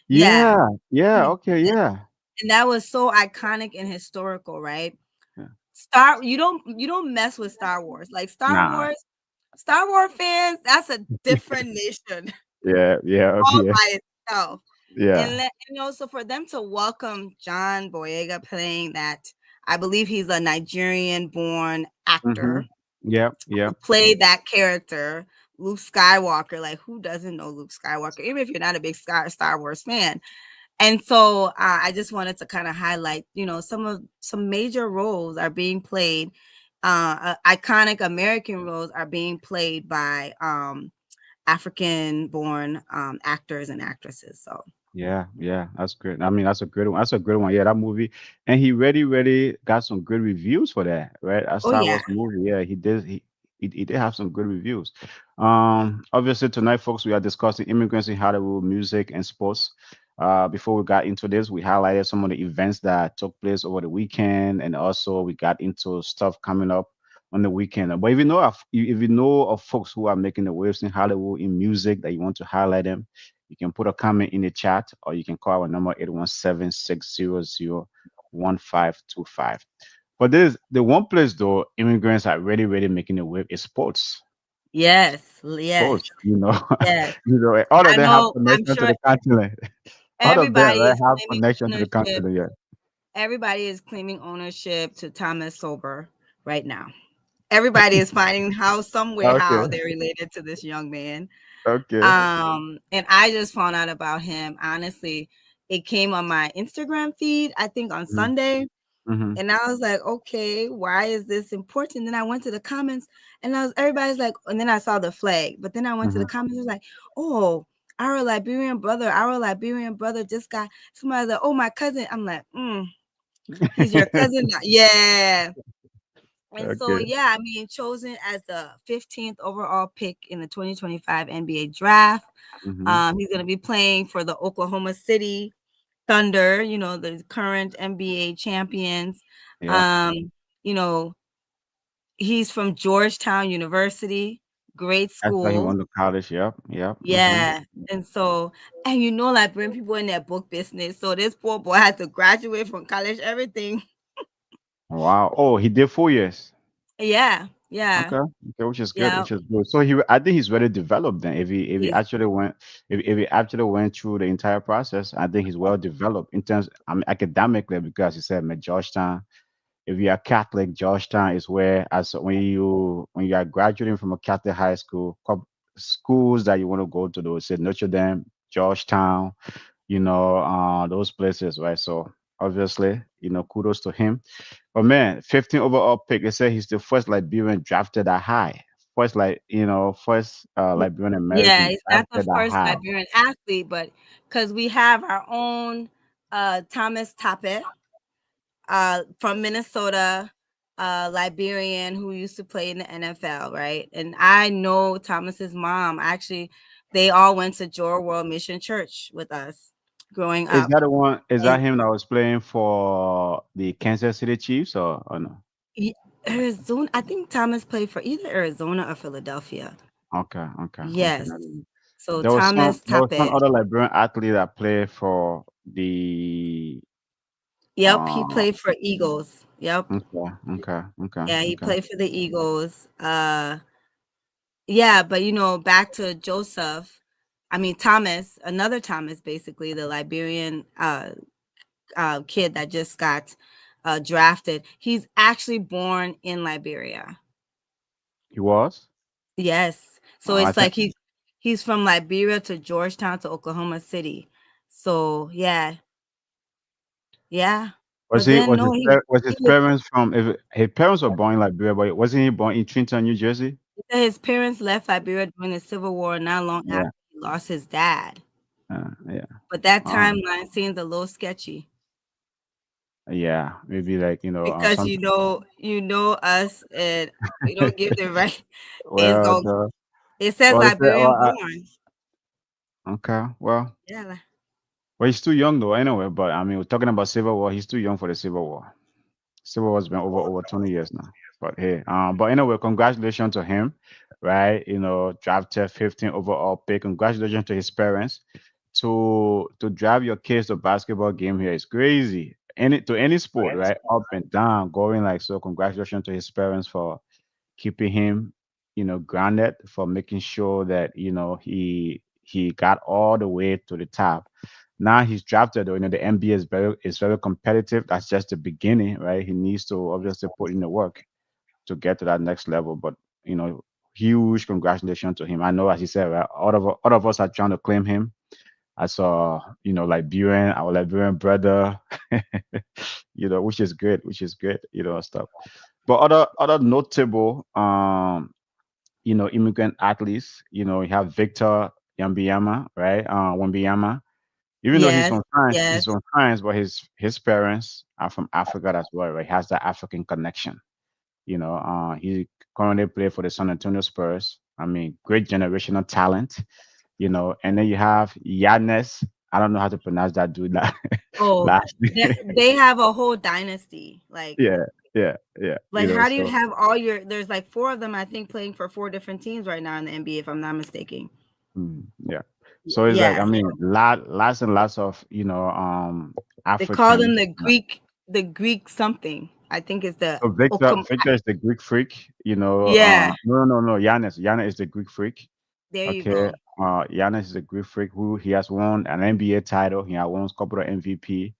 [SPEAKER 3] yeah,
[SPEAKER 2] Yeah, yeah,
[SPEAKER 3] he,
[SPEAKER 2] okay, yeah,
[SPEAKER 3] and that was so iconic and historical, right?
[SPEAKER 2] yeah.
[SPEAKER 3] You don't mess with Star Wars. Like
[SPEAKER 2] Nah,
[SPEAKER 3] Star Wars fans, that's a different nation
[SPEAKER 2] yeah, yeah,
[SPEAKER 3] all
[SPEAKER 2] yeah,
[SPEAKER 3] by itself.
[SPEAKER 2] yeah.
[SPEAKER 3] So for them to welcome John Boyega playing that, I believe he's a Nigerian born
[SPEAKER 2] Mm-hmm.
[SPEAKER 3] actor
[SPEAKER 2] Yep, yep.
[SPEAKER 3] who played that character, Luke Skywalker. Like, who doesn't know Luke Skywalker, even if you're not a big Star Wars fan? And so I just wanted to kind of highlight, some major roles are being played. Iconic American roles are being played by African born actors and actresses. So,
[SPEAKER 2] Yeah, yeah, that's great. I mean, that's a good one. That's a good one. Yeah, that movie, and he really got some good reviews for that, right? That
[SPEAKER 3] oh,
[SPEAKER 2] Star
[SPEAKER 3] yeah.
[SPEAKER 2] Wars movie. Yeah, he did. He did have some good reviews. Obviously tonight, folks, we are discussing immigrants in Hollywood, music and sports. Before we got into this, we highlighted some of the events that took place over the weekend, and also we got into stuff coming up on the weekend. But if you know of folks who are making the waves in Hollywood in music that you want to highlight them, you can put a comment in the chat, or you can call our number 817-600-1525. But there's the one place though immigrants are really making a wave is sports.
[SPEAKER 3] Yes.
[SPEAKER 2] Sports,
[SPEAKER 3] Yes.
[SPEAKER 2] you know,
[SPEAKER 3] Yes.
[SPEAKER 2] all of
[SPEAKER 3] I
[SPEAKER 2] them have
[SPEAKER 3] know. I'm
[SPEAKER 2] connection to
[SPEAKER 3] sure
[SPEAKER 2] the continent. All of them,
[SPEAKER 3] everybody
[SPEAKER 2] right,
[SPEAKER 3] is
[SPEAKER 2] have
[SPEAKER 3] claiming
[SPEAKER 2] connection to the
[SPEAKER 3] ownership.
[SPEAKER 2] continent. Yeah.
[SPEAKER 3] Everybody is claiming ownership to Thomas Sober right now. Everybody is finding how, some way,
[SPEAKER 2] Okay.
[SPEAKER 3] how they're related to this young man.
[SPEAKER 2] Okay.
[SPEAKER 3] And I just found out about him. Honestly, it came on my Instagram feed, I think on Sunday.
[SPEAKER 2] Mm-hmm.
[SPEAKER 3] And I was like, okay, why is this important? Then I went to the comments and everybody's like, and then I saw the flag, but then I went to
[SPEAKER 2] Mm-hmm.
[SPEAKER 3] the comments, it was like, oh, our Liberian brother just got, somebody's like, oh, my cousin. I'm like, he's your cousin now. Yeah. And so,
[SPEAKER 2] Okay.
[SPEAKER 3] yeah, I mean, chosen as the 15th overall pick in the 2025 NBA draft.
[SPEAKER 2] Mm-hmm.
[SPEAKER 3] He's going to be playing for the Oklahoma City Thunder, the current NBA champions.
[SPEAKER 2] Yep.
[SPEAKER 3] Um, you know, he's from Georgetown University, great
[SPEAKER 2] That's why he
[SPEAKER 3] school.
[SPEAKER 2] went to college. Yep. Yep. Mm-hmm.
[SPEAKER 3] Yeah. And so, and like, bring people in that book business. So this poor boy had to graduate from college, everything.
[SPEAKER 2] Wow. Oh, he did 4 years.
[SPEAKER 3] Yeah. Yeah.
[SPEAKER 2] Okay, okay, which is good,
[SPEAKER 3] Yeah.
[SPEAKER 2] which is good. So I think he's very developed then. If he
[SPEAKER 3] He's
[SPEAKER 2] actually went, if he actually went through the entire process, I think he's well developed in terms, I mean, academically, because he said, man, Georgetown. If you are Catholic, Georgetown is where, as when you are graduating from a Catholic high school, schools that you want to go to, those say Notre Dame, Georgetown, those places, right? So obviously, kudos to him. But man, 15 overall pick. They say he's the first Liberian drafted that high. First Liberian
[SPEAKER 3] Yeah,
[SPEAKER 2] American
[SPEAKER 3] he's not the
[SPEAKER 2] drafted that
[SPEAKER 3] first
[SPEAKER 2] high.
[SPEAKER 3] Liberian athlete, but because we have our own Thomas Tape from Minnesota, Liberian who used to play in the NFL, right? And I know Thomas's mom. Actually, they all went to Joy World Mission Church with us growing
[SPEAKER 2] Is
[SPEAKER 3] up.
[SPEAKER 2] that the one? Is
[SPEAKER 3] And
[SPEAKER 2] that him that was playing for the Kansas City Chiefs or no?
[SPEAKER 3] Arizona. I think Thomas played for either Arizona or Philadelphia.
[SPEAKER 2] Okay, okay, okay.
[SPEAKER 3] Yes.
[SPEAKER 2] Now then.
[SPEAKER 3] So
[SPEAKER 2] There was
[SPEAKER 3] Thomas
[SPEAKER 2] some
[SPEAKER 3] Tape.
[SPEAKER 2] other Liberian athlete that played for the
[SPEAKER 3] Yep, he
[SPEAKER 2] uh
[SPEAKER 3] played for Eagles. Yep.
[SPEAKER 2] okay, okay, okay,
[SPEAKER 3] Yeah, he
[SPEAKER 2] okay.
[SPEAKER 3] played for the Eagles. Yeah, but back to Joseph. I mean Thomas, another Thomas, basically the Liberian kid that just got drafted. He's actually born in Liberia.
[SPEAKER 2] He was?
[SPEAKER 3] Yes. So
[SPEAKER 2] I
[SPEAKER 3] it's
[SPEAKER 2] think
[SPEAKER 3] like he's from Liberia to Georgetown to Oklahoma City. So yeah, yeah. But then no,
[SPEAKER 2] was
[SPEAKER 3] he
[SPEAKER 2] his
[SPEAKER 3] was
[SPEAKER 2] parents from if his parents were born in Liberia, but wasn't he born in Trenton, New Jersey?
[SPEAKER 3] he said his parents left Liberia during the Civil War not long
[SPEAKER 2] Yeah,
[SPEAKER 3] after he lost his dad.
[SPEAKER 2] yeah.
[SPEAKER 3] But that
[SPEAKER 2] Um,
[SPEAKER 3] timeline seems a little sketchy
[SPEAKER 2] yeah, maybe like
[SPEAKER 3] because
[SPEAKER 2] something.
[SPEAKER 3] you know us and we don't give the right. It's
[SPEAKER 2] Well,
[SPEAKER 3] going. It says
[SPEAKER 2] well,
[SPEAKER 3] Liberian born.
[SPEAKER 2] okay, well.
[SPEAKER 3] Yeah.
[SPEAKER 2] Well, he's too young though, anyway. But I mean, we're talking about Civil War. He's too young for the Civil War. Civil War's been over 20 years now. But hey, but anyway, congratulations to him, right? Drafted 15 overall pick. Congratulations to his parents. To drive your kids to basketball game here is crazy. Any sport, right? Up and down, going like so. Congratulations to his parents for keeping him, grounded, for making sure that he got all the way to the top. Now he's drafted, though. The NBA is very competitive. That's just the beginning, right? He needs to obviously put in the work to get to that next level. But you know, huge congratulations to him. I know, as he said, right, all of us are trying to claim him as our Liberian brother, which is good, stuff. But other notable immigrant athletes, you have Victor Yambiyama, right? Wembiyama. Even though
[SPEAKER 3] Yes.
[SPEAKER 2] he's
[SPEAKER 3] Yes.
[SPEAKER 2] from France, but his parents are from Africa as well, right? He has that African connection. He currently play for the San Antonio Spurs. I mean, great generational talent. And then you have Yannis. I don't know how to pronounce that dude
[SPEAKER 3] Oh,
[SPEAKER 2] last name.
[SPEAKER 3] they have a whole dynasty.
[SPEAKER 2] Yeah, yeah, yeah.
[SPEAKER 3] Like, how do you
[SPEAKER 2] So
[SPEAKER 3] have all there's like four of them, I think, playing for four different teams right now in the NBA, if I'm not mistaken.
[SPEAKER 2] yeah. So it's like,
[SPEAKER 3] Yeah.
[SPEAKER 2] I mean, lots and lots of
[SPEAKER 3] They call them
[SPEAKER 2] Africans.
[SPEAKER 3] The Greek something. I think it's the
[SPEAKER 2] So Victor
[SPEAKER 3] Okum.
[SPEAKER 2] Victor is the Greek freak.
[SPEAKER 3] Yeah,
[SPEAKER 2] No. Giannis is the Greek freak.
[SPEAKER 3] there you
[SPEAKER 2] Okay.
[SPEAKER 3] go.
[SPEAKER 2] Giannis is a Greek freak who he has won an NBA title. He has won a couple of MVP.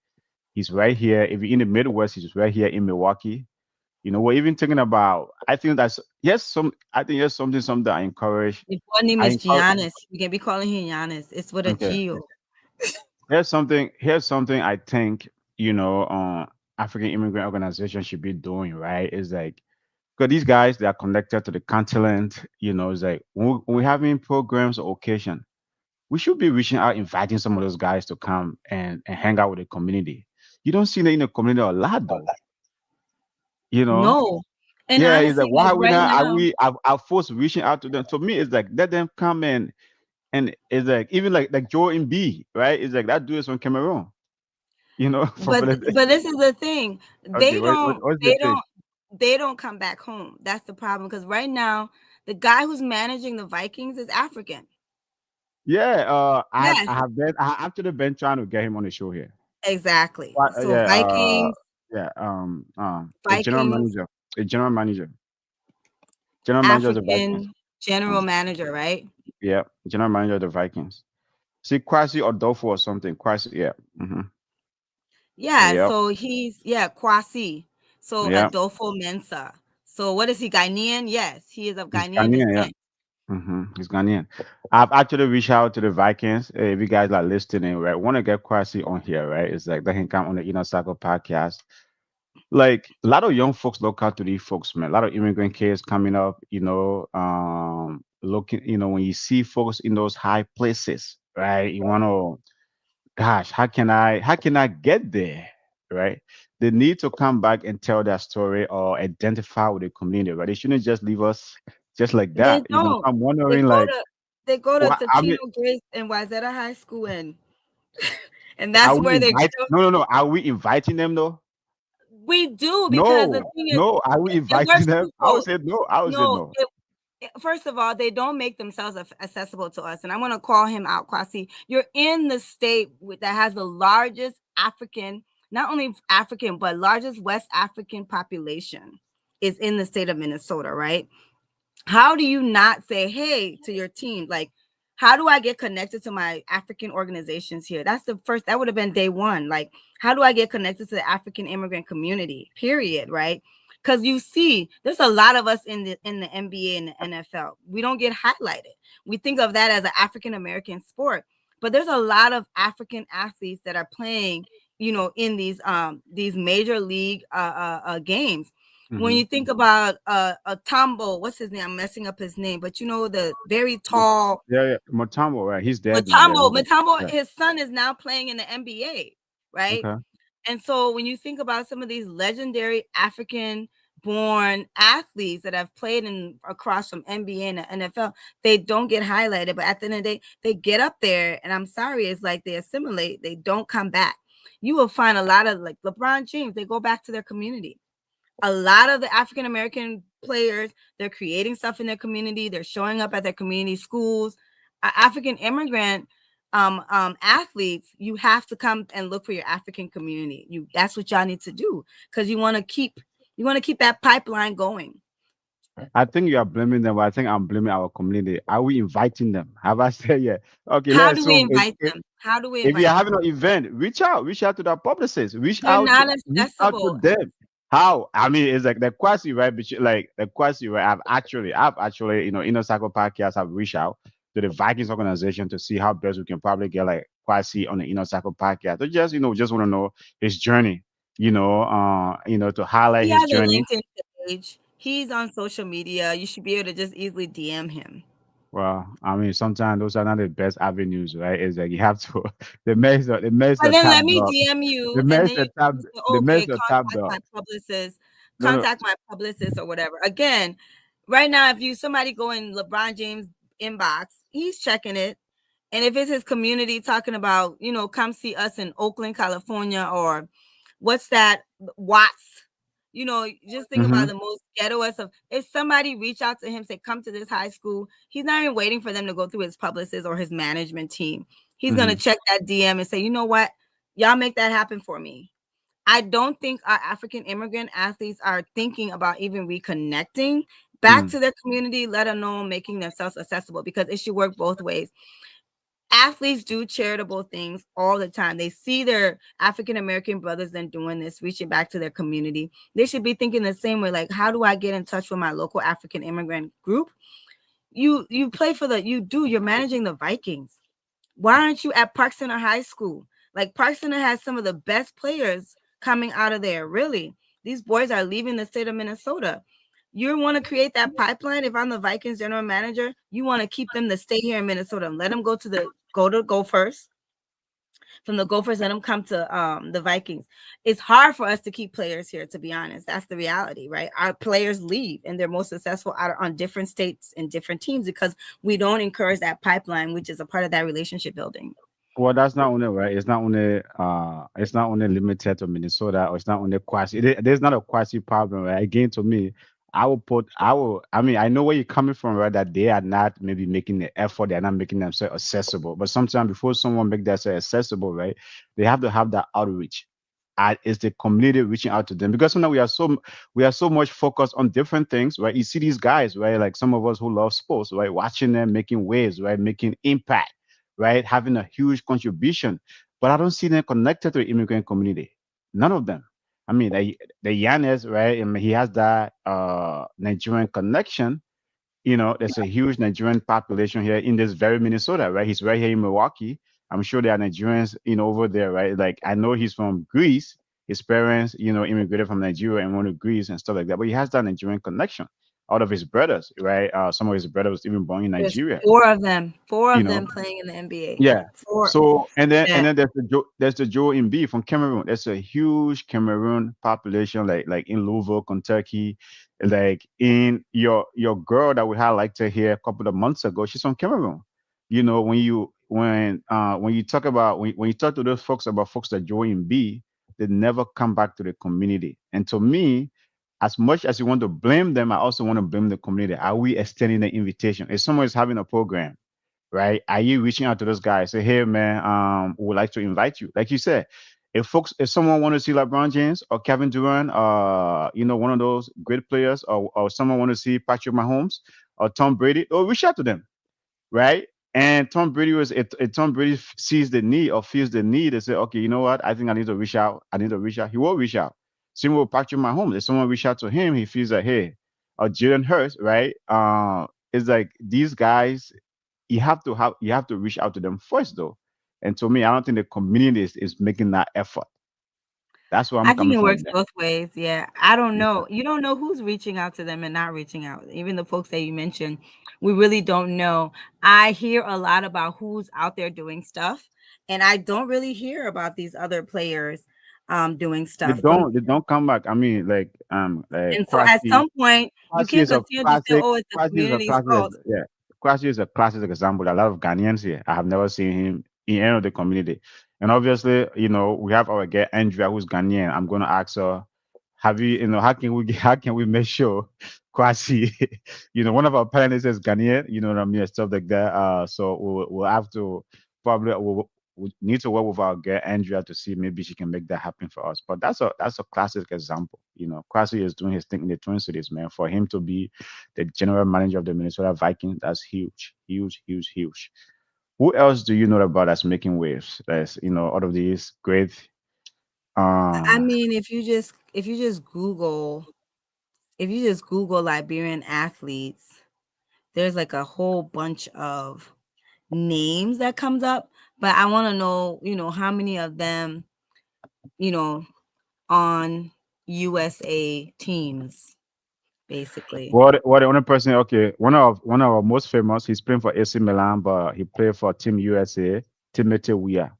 [SPEAKER 2] He's right here. If you're in the Midwest, he's right here in Milwaukee. We're even thinking about. I think that's yes. I think yes, something I encourage.
[SPEAKER 3] His full name
[SPEAKER 2] I
[SPEAKER 3] is
[SPEAKER 2] encourage.
[SPEAKER 3] Giannis. We can be calling him Giannis. It's with a
[SPEAKER 2] Okay.
[SPEAKER 3] G.
[SPEAKER 2] Here's something I think African immigrant organizations should be doing, right? Is like, because these guys, they are connected to the continent. It's like when we're having programs or occasion, we should be reaching out, inviting some of those guys to come and hang out with the community. You don't see that in the community a lot, though. You know,
[SPEAKER 3] No. And
[SPEAKER 2] yeah, it's like,
[SPEAKER 3] honestly,
[SPEAKER 2] why
[SPEAKER 3] like
[SPEAKER 2] are we
[SPEAKER 3] right
[SPEAKER 2] not? Are
[SPEAKER 3] now,
[SPEAKER 2] we? Are folks reaching out to them? To me, it's like, let them come in, and it's like, even like Joe and B, right? It's like that dude is from Cameroon. From Philadelphia.
[SPEAKER 3] but this is the thing.
[SPEAKER 2] Okay,
[SPEAKER 3] They
[SPEAKER 2] what,
[SPEAKER 3] don't
[SPEAKER 2] what's the
[SPEAKER 3] they
[SPEAKER 2] thing?
[SPEAKER 3] don't they don't come back home. That's the problem because right now the guy who's managing the Vikings is African.
[SPEAKER 2] Yeah, I
[SPEAKER 3] Yes,
[SPEAKER 2] have been. I actually been trying to get him on the show here.
[SPEAKER 3] exactly.
[SPEAKER 2] What?
[SPEAKER 3] So
[SPEAKER 2] Yeah, yeah. A general
[SPEAKER 3] Vikings,
[SPEAKER 2] manager, a general manager of the Vikings.
[SPEAKER 3] African general
[SPEAKER 2] Mm,
[SPEAKER 3] manager, right?
[SPEAKER 2] yeah, general manager of the Vikings. See, Kwasi Odofo or something. Kwasi, yeah.
[SPEAKER 3] Yeah,
[SPEAKER 2] Yep,
[SPEAKER 3] so Kwasi. So
[SPEAKER 2] yep.
[SPEAKER 3] Adolfo Mensa. So what is he, Ghanaian? Yes, he is of
[SPEAKER 2] He's
[SPEAKER 3] Ghanaian
[SPEAKER 2] Ghanaian, yeah.
[SPEAKER 3] descent.
[SPEAKER 2] He's Ghanaian. I've actually reached out to the Vikings. If you guys are listening, right, want to get Kwasi on here, right? It's like they can come on the Inner Circle podcast. Like a lot of young folks look out to these folks, man. A lot of immigrant kids coming up, looking, when you see folks in those high places, right? You want to, gosh, how can I get there, right? They need to come back and tell their story or identify with the community, right? They shouldn't just leave us just like
[SPEAKER 3] They
[SPEAKER 2] that.
[SPEAKER 3] don't.
[SPEAKER 2] I'm
[SPEAKER 3] They
[SPEAKER 2] wondering,
[SPEAKER 3] go
[SPEAKER 2] like,
[SPEAKER 3] to they go to
[SPEAKER 2] what? I
[SPEAKER 3] Totino
[SPEAKER 2] mean,
[SPEAKER 3] Grace and Wayzata High School and
[SPEAKER 2] are
[SPEAKER 3] that's
[SPEAKER 2] we
[SPEAKER 3] where they
[SPEAKER 2] inviting?
[SPEAKER 3] show
[SPEAKER 2] No, no, no. Are we inviting them though?
[SPEAKER 3] We do because the
[SPEAKER 2] No,
[SPEAKER 3] thing is,
[SPEAKER 2] no. Are we
[SPEAKER 3] it
[SPEAKER 2] inviting
[SPEAKER 3] works
[SPEAKER 2] them? I would
[SPEAKER 3] twofold.
[SPEAKER 2] say no. I would say
[SPEAKER 3] No,
[SPEAKER 2] no.
[SPEAKER 3] first of all, they don't make themselves accessible to us, and I want to call him out, Kwasi. You're in the state that has the largest African, not only African, but largest West African population is in the state of Minnesota, right? How do you not say, hey, to your team, like, how do I get connected to my African organizations here? That's the first, that would have been day one. Like, how do I get connected to the African immigrant community, period, right? Because you see, there's a lot of us in the NBA and the NFL. We don't get highlighted. We think of that as an African American sport, but there's a lot of African athletes that are playing, in these major league games. When
[SPEAKER 2] Hmm.
[SPEAKER 3] you think about a Tombo, what's his name? I'm messing up his name, but the very tall
[SPEAKER 2] Yeah, yeah. Motambo, right? He's dead now. Yeah,
[SPEAKER 3] Matambo.
[SPEAKER 2] he's dead.
[SPEAKER 3] Matambo,
[SPEAKER 2] Yeah.
[SPEAKER 3] his son is now playing in the NBA, right?
[SPEAKER 2] Okay.
[SPEAKER 3] And so when you think about some of these legendary African born athletes that have played in across from NBA and the NFL, they don't get highlighted. But at the end of the day, they get up there, and I'm sorry, it's like they assimilate, they don't come back. You will find a lot of like LeBron James, they go back to their community. A lot of the African American players, they're creating stuff in their community, they're showing up at their community schools. African immigrant athletes, you have to come and look for your African community. That's what y'all need to do, because you want to keep that pipeline going.
[SPEAKER 2] I think you are blaming them, but I think I'm blaming our community. Are we inviting them? Have I said yeah? Okay,
[SPEAKER 3] How
[SPEAKER 2] let's
[SPEAKER 3] do we
[SPEAKER 2] so
[SPEAKER 3] invite them? How do we
[SPEAKER 2] if you're
[SPEAKER 3] invite them?
[SPEAKER 2] having an event, reach out to the publicists,
[SPEAKER 3] They're not
[SPEAKER 2] reach out to
[SPEAKER 3] accessible.
[SPEAKER 2] them. How? I mean, it's like the quasi, right? Like the quasi, right? I've actually, Inner Circle Podcast have reached out to the Vikings organization to see how best we can probably get like quasi on the Inner Circle Podcast. To just, just want to know his journey, to highlight
[SPEAKER 3] He
[SPEAKER 2] his
[SPEAKER 3] has a
[SPEAKER 2] journey.
[SPEAKER 3] LinkedIn page. He's on social media. You should be able to just easily DM him.
[SPEAKER 2] Well, I mean, sometimes those are not the best avenues, right? It's like you have to the
[SPEAKER 3] But
[SPEAKER 2] the
[SPEAKER 3] then
[SPEAKER 2] top
[SPEAKER 3] let me
[SPEAKER 2] dog,
[SPEAKER 3] DM you,
[SPEAKER 2] the
[SPEAKER 3] and
[SPEAKER 2] mace
[SPEAKER 3] then you
[SPEAKER 2] the top,
[SPEAKER 3] say,
[SPEAKER 2] the mace
[SPEAKER 3] okay,
[SPEAKER 2] the top dog. No, no.
[SPEAKER 3] contact my publicist or whatever. Again, right now, if you somebody go in LeBron James inbox, he's checking it. And if it's his community talking about, come see us in Oakland, California, or what's that, Watts, just think
[SPEAKER 2] Mm-hmm,
[SPEAKER 3] about the most ghettoest of, if somebody reach out to him, say, come to this high school, he's not even waiting for them to go through his publicist or his management team. He's going
[SPEAKER 2] mm-hmm,
[SPEAKER 3] to check that DM and say, you know what? Y'all make that happen for me. I don't think our African immigrant athletes are thinking about even reconnecting back
[SPEAKER 2] mm-hmm.
[SPEAKER 3] to their community, let alone making themselves accessible, because it should work both ways. Athletes do charitable things all the time. They see their African American brothers then doing this, reaching back to their community. They should be thinking the same way, like, how do I get in touch with my local African immigrant group? You play for you're managing the Vikings. Why aren't you at Park Center High School? Like, Park Center has some of the best players coming out of there. Really, these boys are leaving the state of Minnesota. You want to create that pipeline. If I'm the Vikings general manager, you want to keep them to stay here in Minnesota and let them go to Gophers. From the Gophers, let them come to the Vikings. It's hard for us to keep players here, to be honest. That's the reality, right? Our players leave and they're most successful out on different states and different teams because we don't encourage that pipeline, which is a part of that relationship building.
[SPEAKER 2] Well, that's not only right. It's not only limited to Minnesota, or it's not only quasi. There's not a quasi problem, right? Again, to me, I mean, I know where you're coming from, right? That they are not maybe making the effort, they're not making themselves accessible. But sometimes before someone make themselves accessible, right, they have to have that outreach. It's the community reaching out to them, because sometimes we are so much focused on different things, right? You see these guys, right? Like some of us who love sports, right? Watching them making waves, right? Making impact, right? Having a huge contribution, but I don't see them connected to the immigrant community. None of them. I mean, the Yanis, right? I mean, he has that Nigerian connection. There's a huge Nigerian population here in this very Minnesota, right? He's right here in Milwaukee. I'm sure there are Nigerians, over there, right? Like I know he's from Greece. His parents, immigrated from Nigeria and went to Greece and stuff like that. But he has that Nigerian connection. Out of his brothers, right? Some of his brothers even born in
[SPEAKER 3] There's
[SPEAKER 2] Nigeria.
[SPEAKER 3] four
[SPEAKER 2] You
[SPEAKER 3] of
[SPEAKER 2] know,
[SPEAKER 3] them playing in the NBA.
[SPEAKER 2] yeah.
[SPEAKER 3] Four.
[SPEAKER 2] So and
[SPEAKER 3] Yeah.
[SPEAKER 2] then there's the Joe in B from Cameroon. There's a huge Cameroon population, like in Louisville, Kentucky. Like in your girl that we highlighted here a couple of months ago, she's from Cameroon. When you talk about when you talk to those folks about folks that join B, they never come back to the community. And to me, as much as you want to blame them, I also want to blame the community. Are we extending the invitation? If someone is having a program, right? Are you reaching out to those guys? Say, hey man, we would like to invite you. Like you said, if someone want to see LeBron James or Kevin Durant, one of those great players, or someone want to see Patrick Mahomes or Tom Brady, or reach out to them, right? And Tom Brady if Tom Brady sees the need or feels the need to say, okay, you know what? I think I need to reach out. I need to reach out. He will reach out. Same with Patrick Mahomes. If someone reach out to him, he feels like, hey, or Jalen Hurts, right? It's like these guys, you have to reach out to them first, though. And to me, I don't think the community is making that effort. That's where I'm
[SPEAKER 3] I think
[SPEAKER 2] coming
[SPEAKER 3] it
[SPEAKER 2] from.
[SPEAKER 3] works both ways. Yeah. I don't
[SPEAKER 2] Yeah.
[SPEAKER 3] know. You don't know who's reaching out to them and not reaching out. Even the folks that you mentioned, we really don't know. I hear a lot about who's out there doing stuff, and I don't really hear about these other players doing stuff from.
[SPEAKER 2] They don't come back. I mean, like
[SPEAKER 3] And so at
[SPEAKER 2] Kwasi.
[SPEAKER 3] some point, you
[SPEAKER 2] Kwasi
[SPEAKER 3] can't
[SPEAKER 2] is a
[SPEAKER 3] continue to say,
[SPEAKER 2] classic.
[SPEAKER 3] "Oh, it's the
[SPEAKER 2] Kwasi is a
[SPEAKER 3] community's
[SPEAKER 2] classic.
[SPEAKER 3] fault."
[SPEAKER 2] Yeah, Kwasi is a classic example. A lot of Ghanaians here. I have never seen him in any of the community. And obviously, we have our girl Andrea, who's Ghanaian. I'm gonna ask her, have you, how can we how can we make sure Kwasi, one of our parents is Ghanaian, you know what I mean, and stuff like that. So we'll have to probably we need to work with our girl Andrea to see maybe she can make that happen for us. But that's a classic example. Kwasi is doing his thing in the Twin Cities, man. For him to be the general manager of the Minnesota Vikings, that's huge, huge, huge, huge. Who else do you know about that's making waves? That's out of these great.
[SPEAKER 3] I
[SPEAKER 2] Uh,
[SPEAKER 3] mean, if you just Google Liberian athletes, there's like a whole bunch of names that comes up, but I want to know, how many of them, you know, on USA teams, basically.
[SPEAKER 2] what the only person? Okay, one of our most famous. He's playing for AC Milan, but he played for Team USA. Timothy Weah.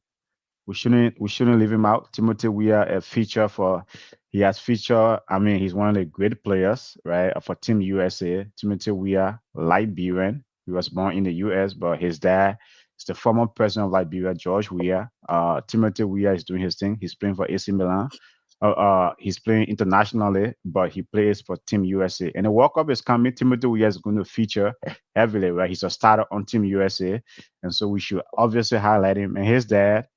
[SPEAKER 2] We shouldn't leave him out. Timothy Weah, a feature for he has feature. I mean, he's one of the great players, right? For Team USA. Timothy Weah, Liberian. He was born in the US, but his dad is the former president of Liberia, George Weah. Timothy Weah is doing his thing. He's playing for AC Milan. He's playing internationally, but he plays for Team USA. And the World Cup is coming. Timothy Weah is going to feature heavily, right? He's a starter on Team USA, and so we should obviously highlight him. And his dad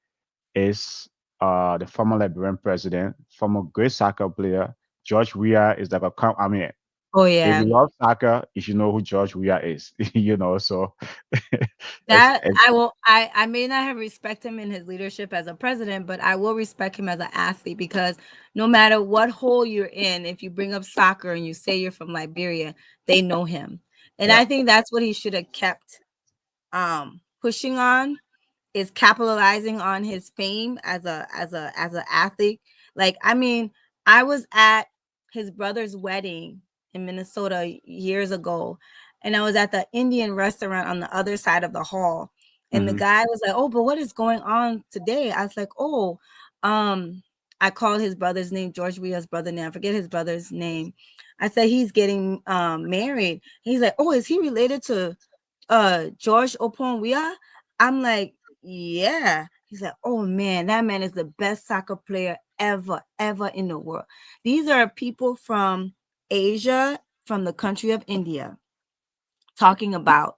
[SPEAKER 2] is the former Liberian president, former great soccer player. George Weah is like I mean,
[SPEAKER 3] Oh
[SPEAKER 2] if
[SPEAKER 3] yeah.
[SPEAKER 2] you love soccer, you should know who George Weah is. So it's,
[SPEAKER 3] That
[SPEAKER 2] it's
[SPEAKER 3] I may not have respect him in his leadership as a president, but I will respect him as an athlete because no matter what hole you're in, if you bring up soccer and you say you're from Liberia, they know him. And
[SPEAKER 2] yeah.
[SPEAKER 3] I think that's what he should have kept pushing on, is capitalizing on his fame as a athlete. Like, I mean, I was at his brother's wedding in Minnesota years ago, and I was at the Indian restaurant on the other side of the hall, and the
[SPEAKER 2] Hmm.
[SPEAKER 3] guy was like, "Oh, but what is going on today?" I was like, "Oh, um." I called his brother's name, George Weah's brother name. I forget his brother's name. I said he's getting married. He's like, "Oh, is he related to George Oponwia?" I'm like, yeah. He's like, oh man, that man is the best soccer player ever in the world. These are people from Asia, from the country of India, talking about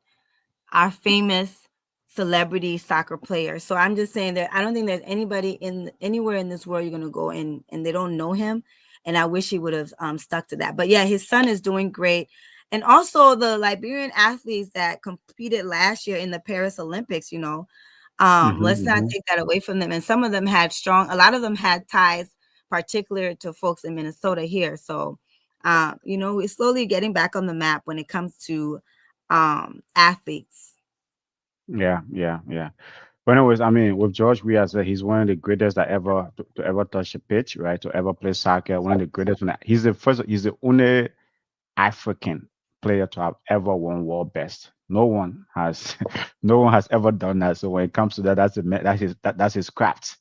[SPEAKER 3] our famous celebrity soccer players. So I'm just saying that I don't think there's anybody in anywhere in this world you're gonna go and they don't know him. And I wish he would have stuck to that. But yeah, his son is doing great. And also the Liberian athletes that competed last year in the Paris Olympics, let's not
[SPEAKER 2] Hmm.
[SPEAKER 3] take that away from them. And some of them had a lot of them had ties particular to folks in Minnesota here. So we're slowly getting back on the map when it comes to athletes.
[SPEAKER 2] Yeah, yeah, yeah. But anyways, I mean, with George Weah, he's one of the greatest that ever to ever touch a pitch, right? To ever play soccer. One of the greatest. He's the first. He's the only African player to have ever won world best. No one has, no one has ever done that. So when it comes to that, that's his craft.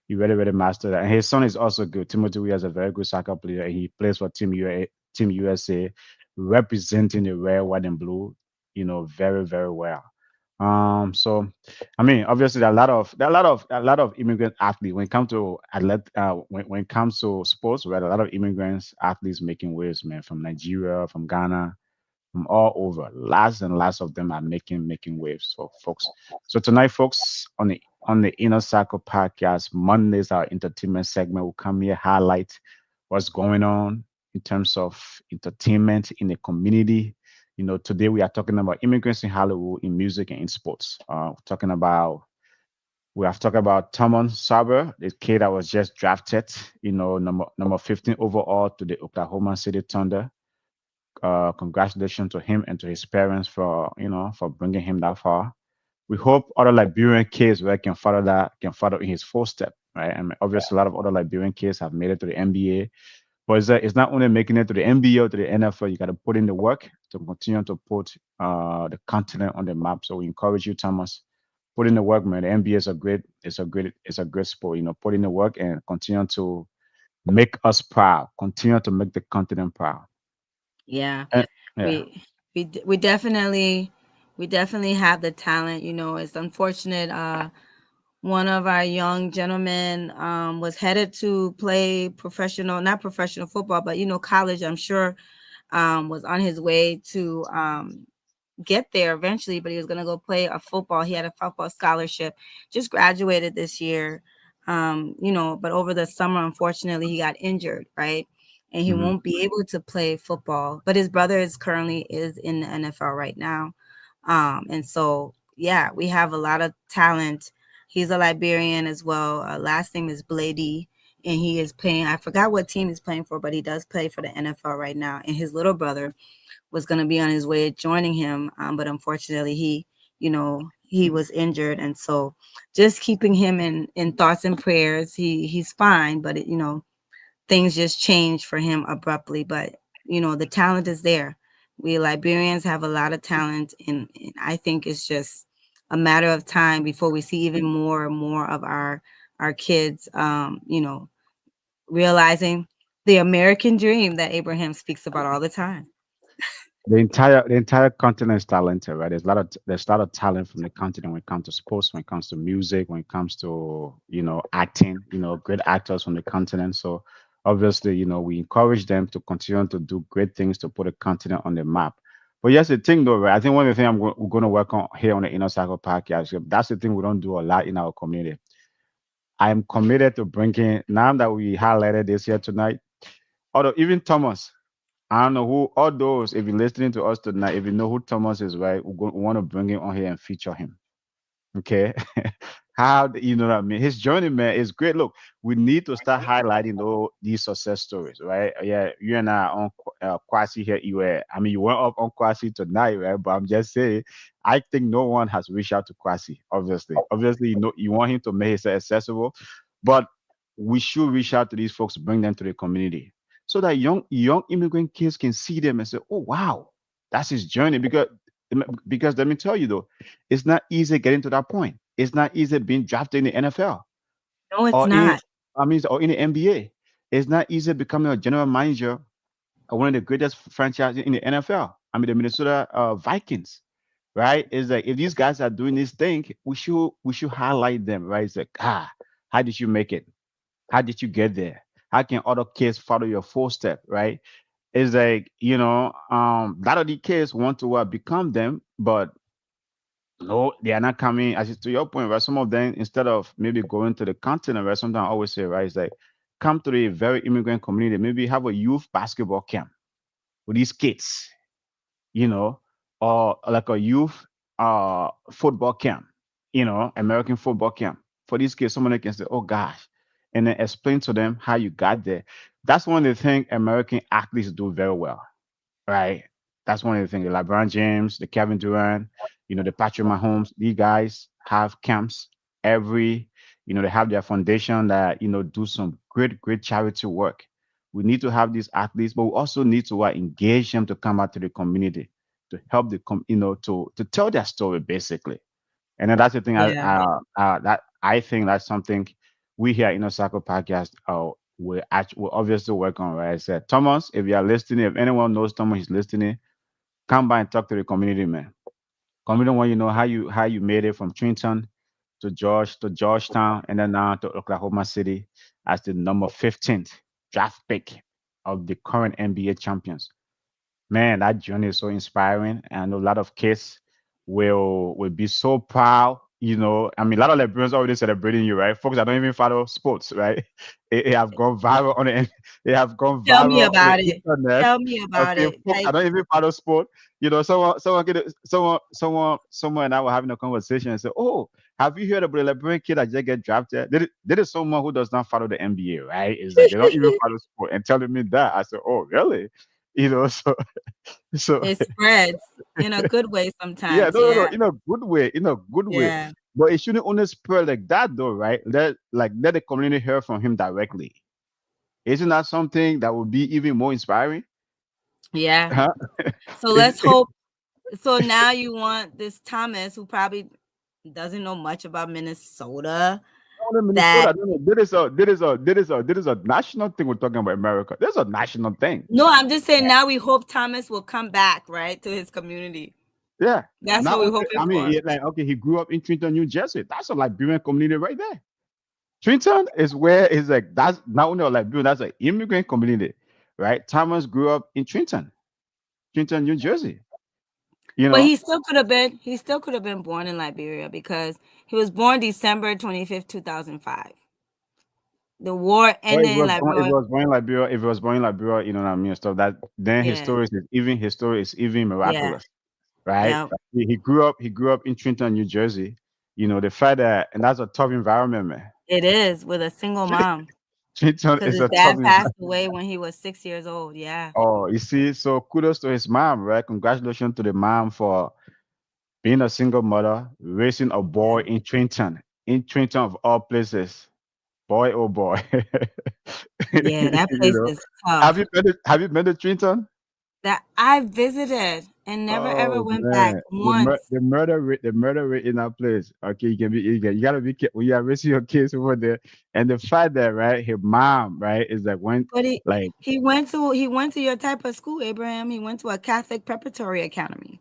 [SPEAKER 2] He really, really mastered that. And his son is also good. Timothy Weah is a very good soccer player. And he plays for Team USA, representing the red, white, and blue. Very, very well. So, I mean, obviously, there are a lot of immigrant athletes when it comes to when it comes to sports. We had a lot of immigrants athletes making waves, man, from Nigeria, from Ghana, from all over. Lots and lots of them are making waves for folks. So tonight, folks, on the Inner Circle podcast, Mondays our entertainment segment will come here highlight what's going on in terms of entertainment in the community. Today we are talking about immigrants in Hollywood, in music and in sports. We have talked about Tomon Saber, the kid that was just drafted, number 15 overall to the Oklahoma City Thunder. Congratulations to him and to his parents for bringing him that far. We hope other Liberian kids can follow in his footsteps, right? I mean, obviously, a lot of other Liberian kids have made it to the NBA, but it's not only making it to the NBA or to the NFL. You got to put in the work to continue to put the continent on the map. So we encourage you, Thomas, put in the work, man. The NBA is a great sport. Put in the work and continue to make us proud. Continue to make the continent proud.
[SPEAKER 3] Yeah.
[SPEAKER 2] And, yeah.
[SPEAKER 3] We definitely have the talent. It's unfortunate. One of our young gentlemen was headed to play professional, not professional football, but college. I'm sure was on his way to get there eventually, but he was going to go play a football. He had a football scholarship, just graduated this year. But over the summer, unfortunately, he got injured, right? And he
[SPEAKER 2] Hmm.
[SPEAKER 3] won't be able to play football. But his brother is in the NFL right now. And so, yeah, we have a lot of talent. He's a Liberian as well. Last name is Blady, and he is playing. I forgot what team he's playing for, but he does play for the NFL right now. And his little brother was going to be on his way joining him, but unfortunately he was injured, and so just keeping him in thoughts and prayers. He's fine, but things just changed for him abruptly. But the talent is there. We Liberians have a lot of talent, and I think it's just a matter of time before we see even more and more of our kids realizing the American dream that Abraham speaks about all the time.
[SPEAKER 2] The entire continent is talented, right? There's a lot of talent from the continent when it comes to sports, when it comes to music, when it comes to acting. Great actors from the continent. So obviously, we encourage them to continue to do great things to put the continent on the map. But here's the thing, though, right? I think one of the things we're going to work on here on the Inner Cycle podcast. That's the thing we don't do a lot in our community. I'm committed to bringing now that we highlighted this here tonight. Although even Thomas, I don't know who all those. If you're listening to us tonight, if you know who Thomas is, right, we want to bring him on here and feature him. Okay. You know what I mean? His journey, man, is great. Look, we need to start highlighting all these success stories, right? Yeah, you and I on Kwasi here. You went up on Kwasi tonight, right? But I'm just saying, I think no one has reached out to Kwasi. Obviously, you want him to make it accessible, but we should reach out to these folks, bring them to the community, so that young immigrant kids can see them and say, "Oh, wow, that's his journey." Because let me tell you though, it's not easy getting to that point. It's not easy being drafted in the NFL
[SPEAKER 3] No, it's
[SPEAKER 2] or in
[SPEAKER 3] not.
[SPEAKER 2] or in the NBA. It's not easy becoming a general manager of one of the greatest franchises in the NFL. I mean, the Minnesota Vikings, right? Is like if these guys are doing this thing, we should highlight them, right? It's like, how did you make it? How did you get there? How can other kids follow your footstep, right? It's like, a lot of the kids want to become them, but no, they are not coming. As to your point, right? Some of them, instead of maybe going to the continent, right? Sometimes I always say, right, it's like come to the very immigrant community. Maybe have a youth basketball camp with these kids, you know, or like a youth football camp, American football camp for these kids. Someone that can say, "Oh gosh," and then explain to them how you got there. That's one of the things American athletes do very well, right? That's one of the things. The LeBron James, the Kevin Durant, the Patrick Mahomes, these guys have camps every, they have their foundation that, do some great, great charity work. We need to have these athletes, but we also need to engage them to come out to the community to help to tell their story basically. And then that's the thing
[SPEAKER 3] Yeah.
[SPEAKER 2] that I think that's something we here in Osaka podcast we obviously work on. Right, I said, Thomas, if you are listening, if anyone knows Thomas is listening, come by and talk to the community, man. Coming one, how you made it from Trenton to Georgetown, and then now to Oklahoma City as the number 15th draft pick of the current NBA champions. Man, that journey is so inspiring, and I know a lot of kids will be so proud. I mean, a lot of Liberians already celebrating you, right? Folks that don't even follow sports, right? It have gone viral on the they have gone
[SPEAKER 3] Tell me
[SPEAKER 2] viral on the
[SPEAKER 3] about it.
[SPEAKER 2] internet.
[SPEAKER 3] Tell me about
[SPEAKER 2] Okay,
[SPEAKER 3] it.
[SPEAKER 2] folks
[SPEAKER 3] Like,
[SPEAKER 2] that don't even follow sport. Someone and I were having a conversation and said, "Oh, have you heard about the Liberian kid that just get drafted?" There is someone who does not follow the NBA, right? It's like they don't even follow sport, and telling me that. I said, "Oh, really?" So so
[SPEAKER 3] it spreads in a good way
[SPEAKER 2] yeah,
[SPEAKER 3] sometimes.
[SPEAKER 2] no,
[SPEAKER 3] Yeah.
[SPEAKER 2] in a good way, in a good way.
[SPEAKER 3] Yeah.
[SPEAKER 2] But it shouldn't only spread like that, though, right? Let the community hear from him directly. Isn't that something that would be even more inspiring?
[SPEAKER 3] Yeah.
[SPEAKER 2] Huh?
[SPEAKER 3] So
[SPEAKER 2] It's,
[SPEAKER 3] let's hope. So now you want this Thomas, who probably doesn't know much about Minnesota,
[SPEAKER 2] only
[SPEAKER 3] that
[SPEAKER 2] Minnesota. No, no, there is a national thing we're talking about America. There's a national thing.
[SPEAKER 3] no, I'm just saying now we hope Thomas will come back, right, to his community.
[SPEAKER 2] Yeah.
[SPEAKER 3] That's
[SPEAKER 2] Not
[SPEAKER 3] what we're
[SPEAKER 2] only,
[SPEAKER 3] hoping
[SPEAKER 2] I mean,
[SPEAKER 3] for.
[SPEAKER 2] like, okay, he grew up in Trenton, New Jersey. That's a Liberian community right there. Trenton is where it's like that's not only a Liberian, that's an immigrant community, right? Thomas grew up in Trenton, New Jersey. You
[SPEAKER 3] But
[SPEAKER 2] know,
[SPEAKER 3] he still could have been born in Liberia because he was born December 25th, 2005. The war
[SPEAKER 2] or
[SPEAKER 3] ended in
[SPEAKER 2] if it
[SPEAKER 3] Liberia.
[SPEAKER 2] was born in Liberia, if it was born in Liberia, you know what I mean, stuff that then
[SPEAKER 3] Yeah,
[SPEAKER 2] his story is even
[SPEAKER 3] yeah,
[SPEAKER 2] miraculous, right?
[SPEAKER 3] yeah.
[SPEAKER 2] He grew up in Trenton, New Jersey. The fact that and that's a tough environment, man.
[SPEAKER 3] It is with a single mom
[SPEAKER 2] Trenton
[SPEAKER 3] because
[SPEAKER 2] is
[SPEAKER 3] his
[SPEAKER 2] a tough
[SPEAKER 3] dad
[SPEAKER 2] environment.
[SPEAKER 3] passed away when he was 6 years old. Yeah,
[SPEAKER 2] Oh, you see, so kudos to his mom, right? Congratulations to the mom for being a single mother, raising a boy
[SPEAKER 3] yeah,
[SPEAKER 2] in Trenton of all places. Boy, oh boy.
[SPEAKER 3] yeah. That
[SPEAKER 2] you
[SPEAKER 3] place
[SPEAKER 2] know,
[SPEAKER 3] is tough.
[SPEAKER 2] have you been to Trenton?
[SPEAKER 3] That I visited and never ever
[SPEAKER 2] Oh
[SPEAKER 3] went back
[SPEAKER 2] man,
[SPEAKER 3] once.
[SPEAKER 2] the murder rate in that place. Okay, you gotta be careful. You are raising your kids over there, and the fact that right, his mom right is like when
[SPEAKER 3] But he
[SPEAKER 2] like
[SPEAKER 3] he went to your type of school, Abraham. He went to a Catholic preparatory academy.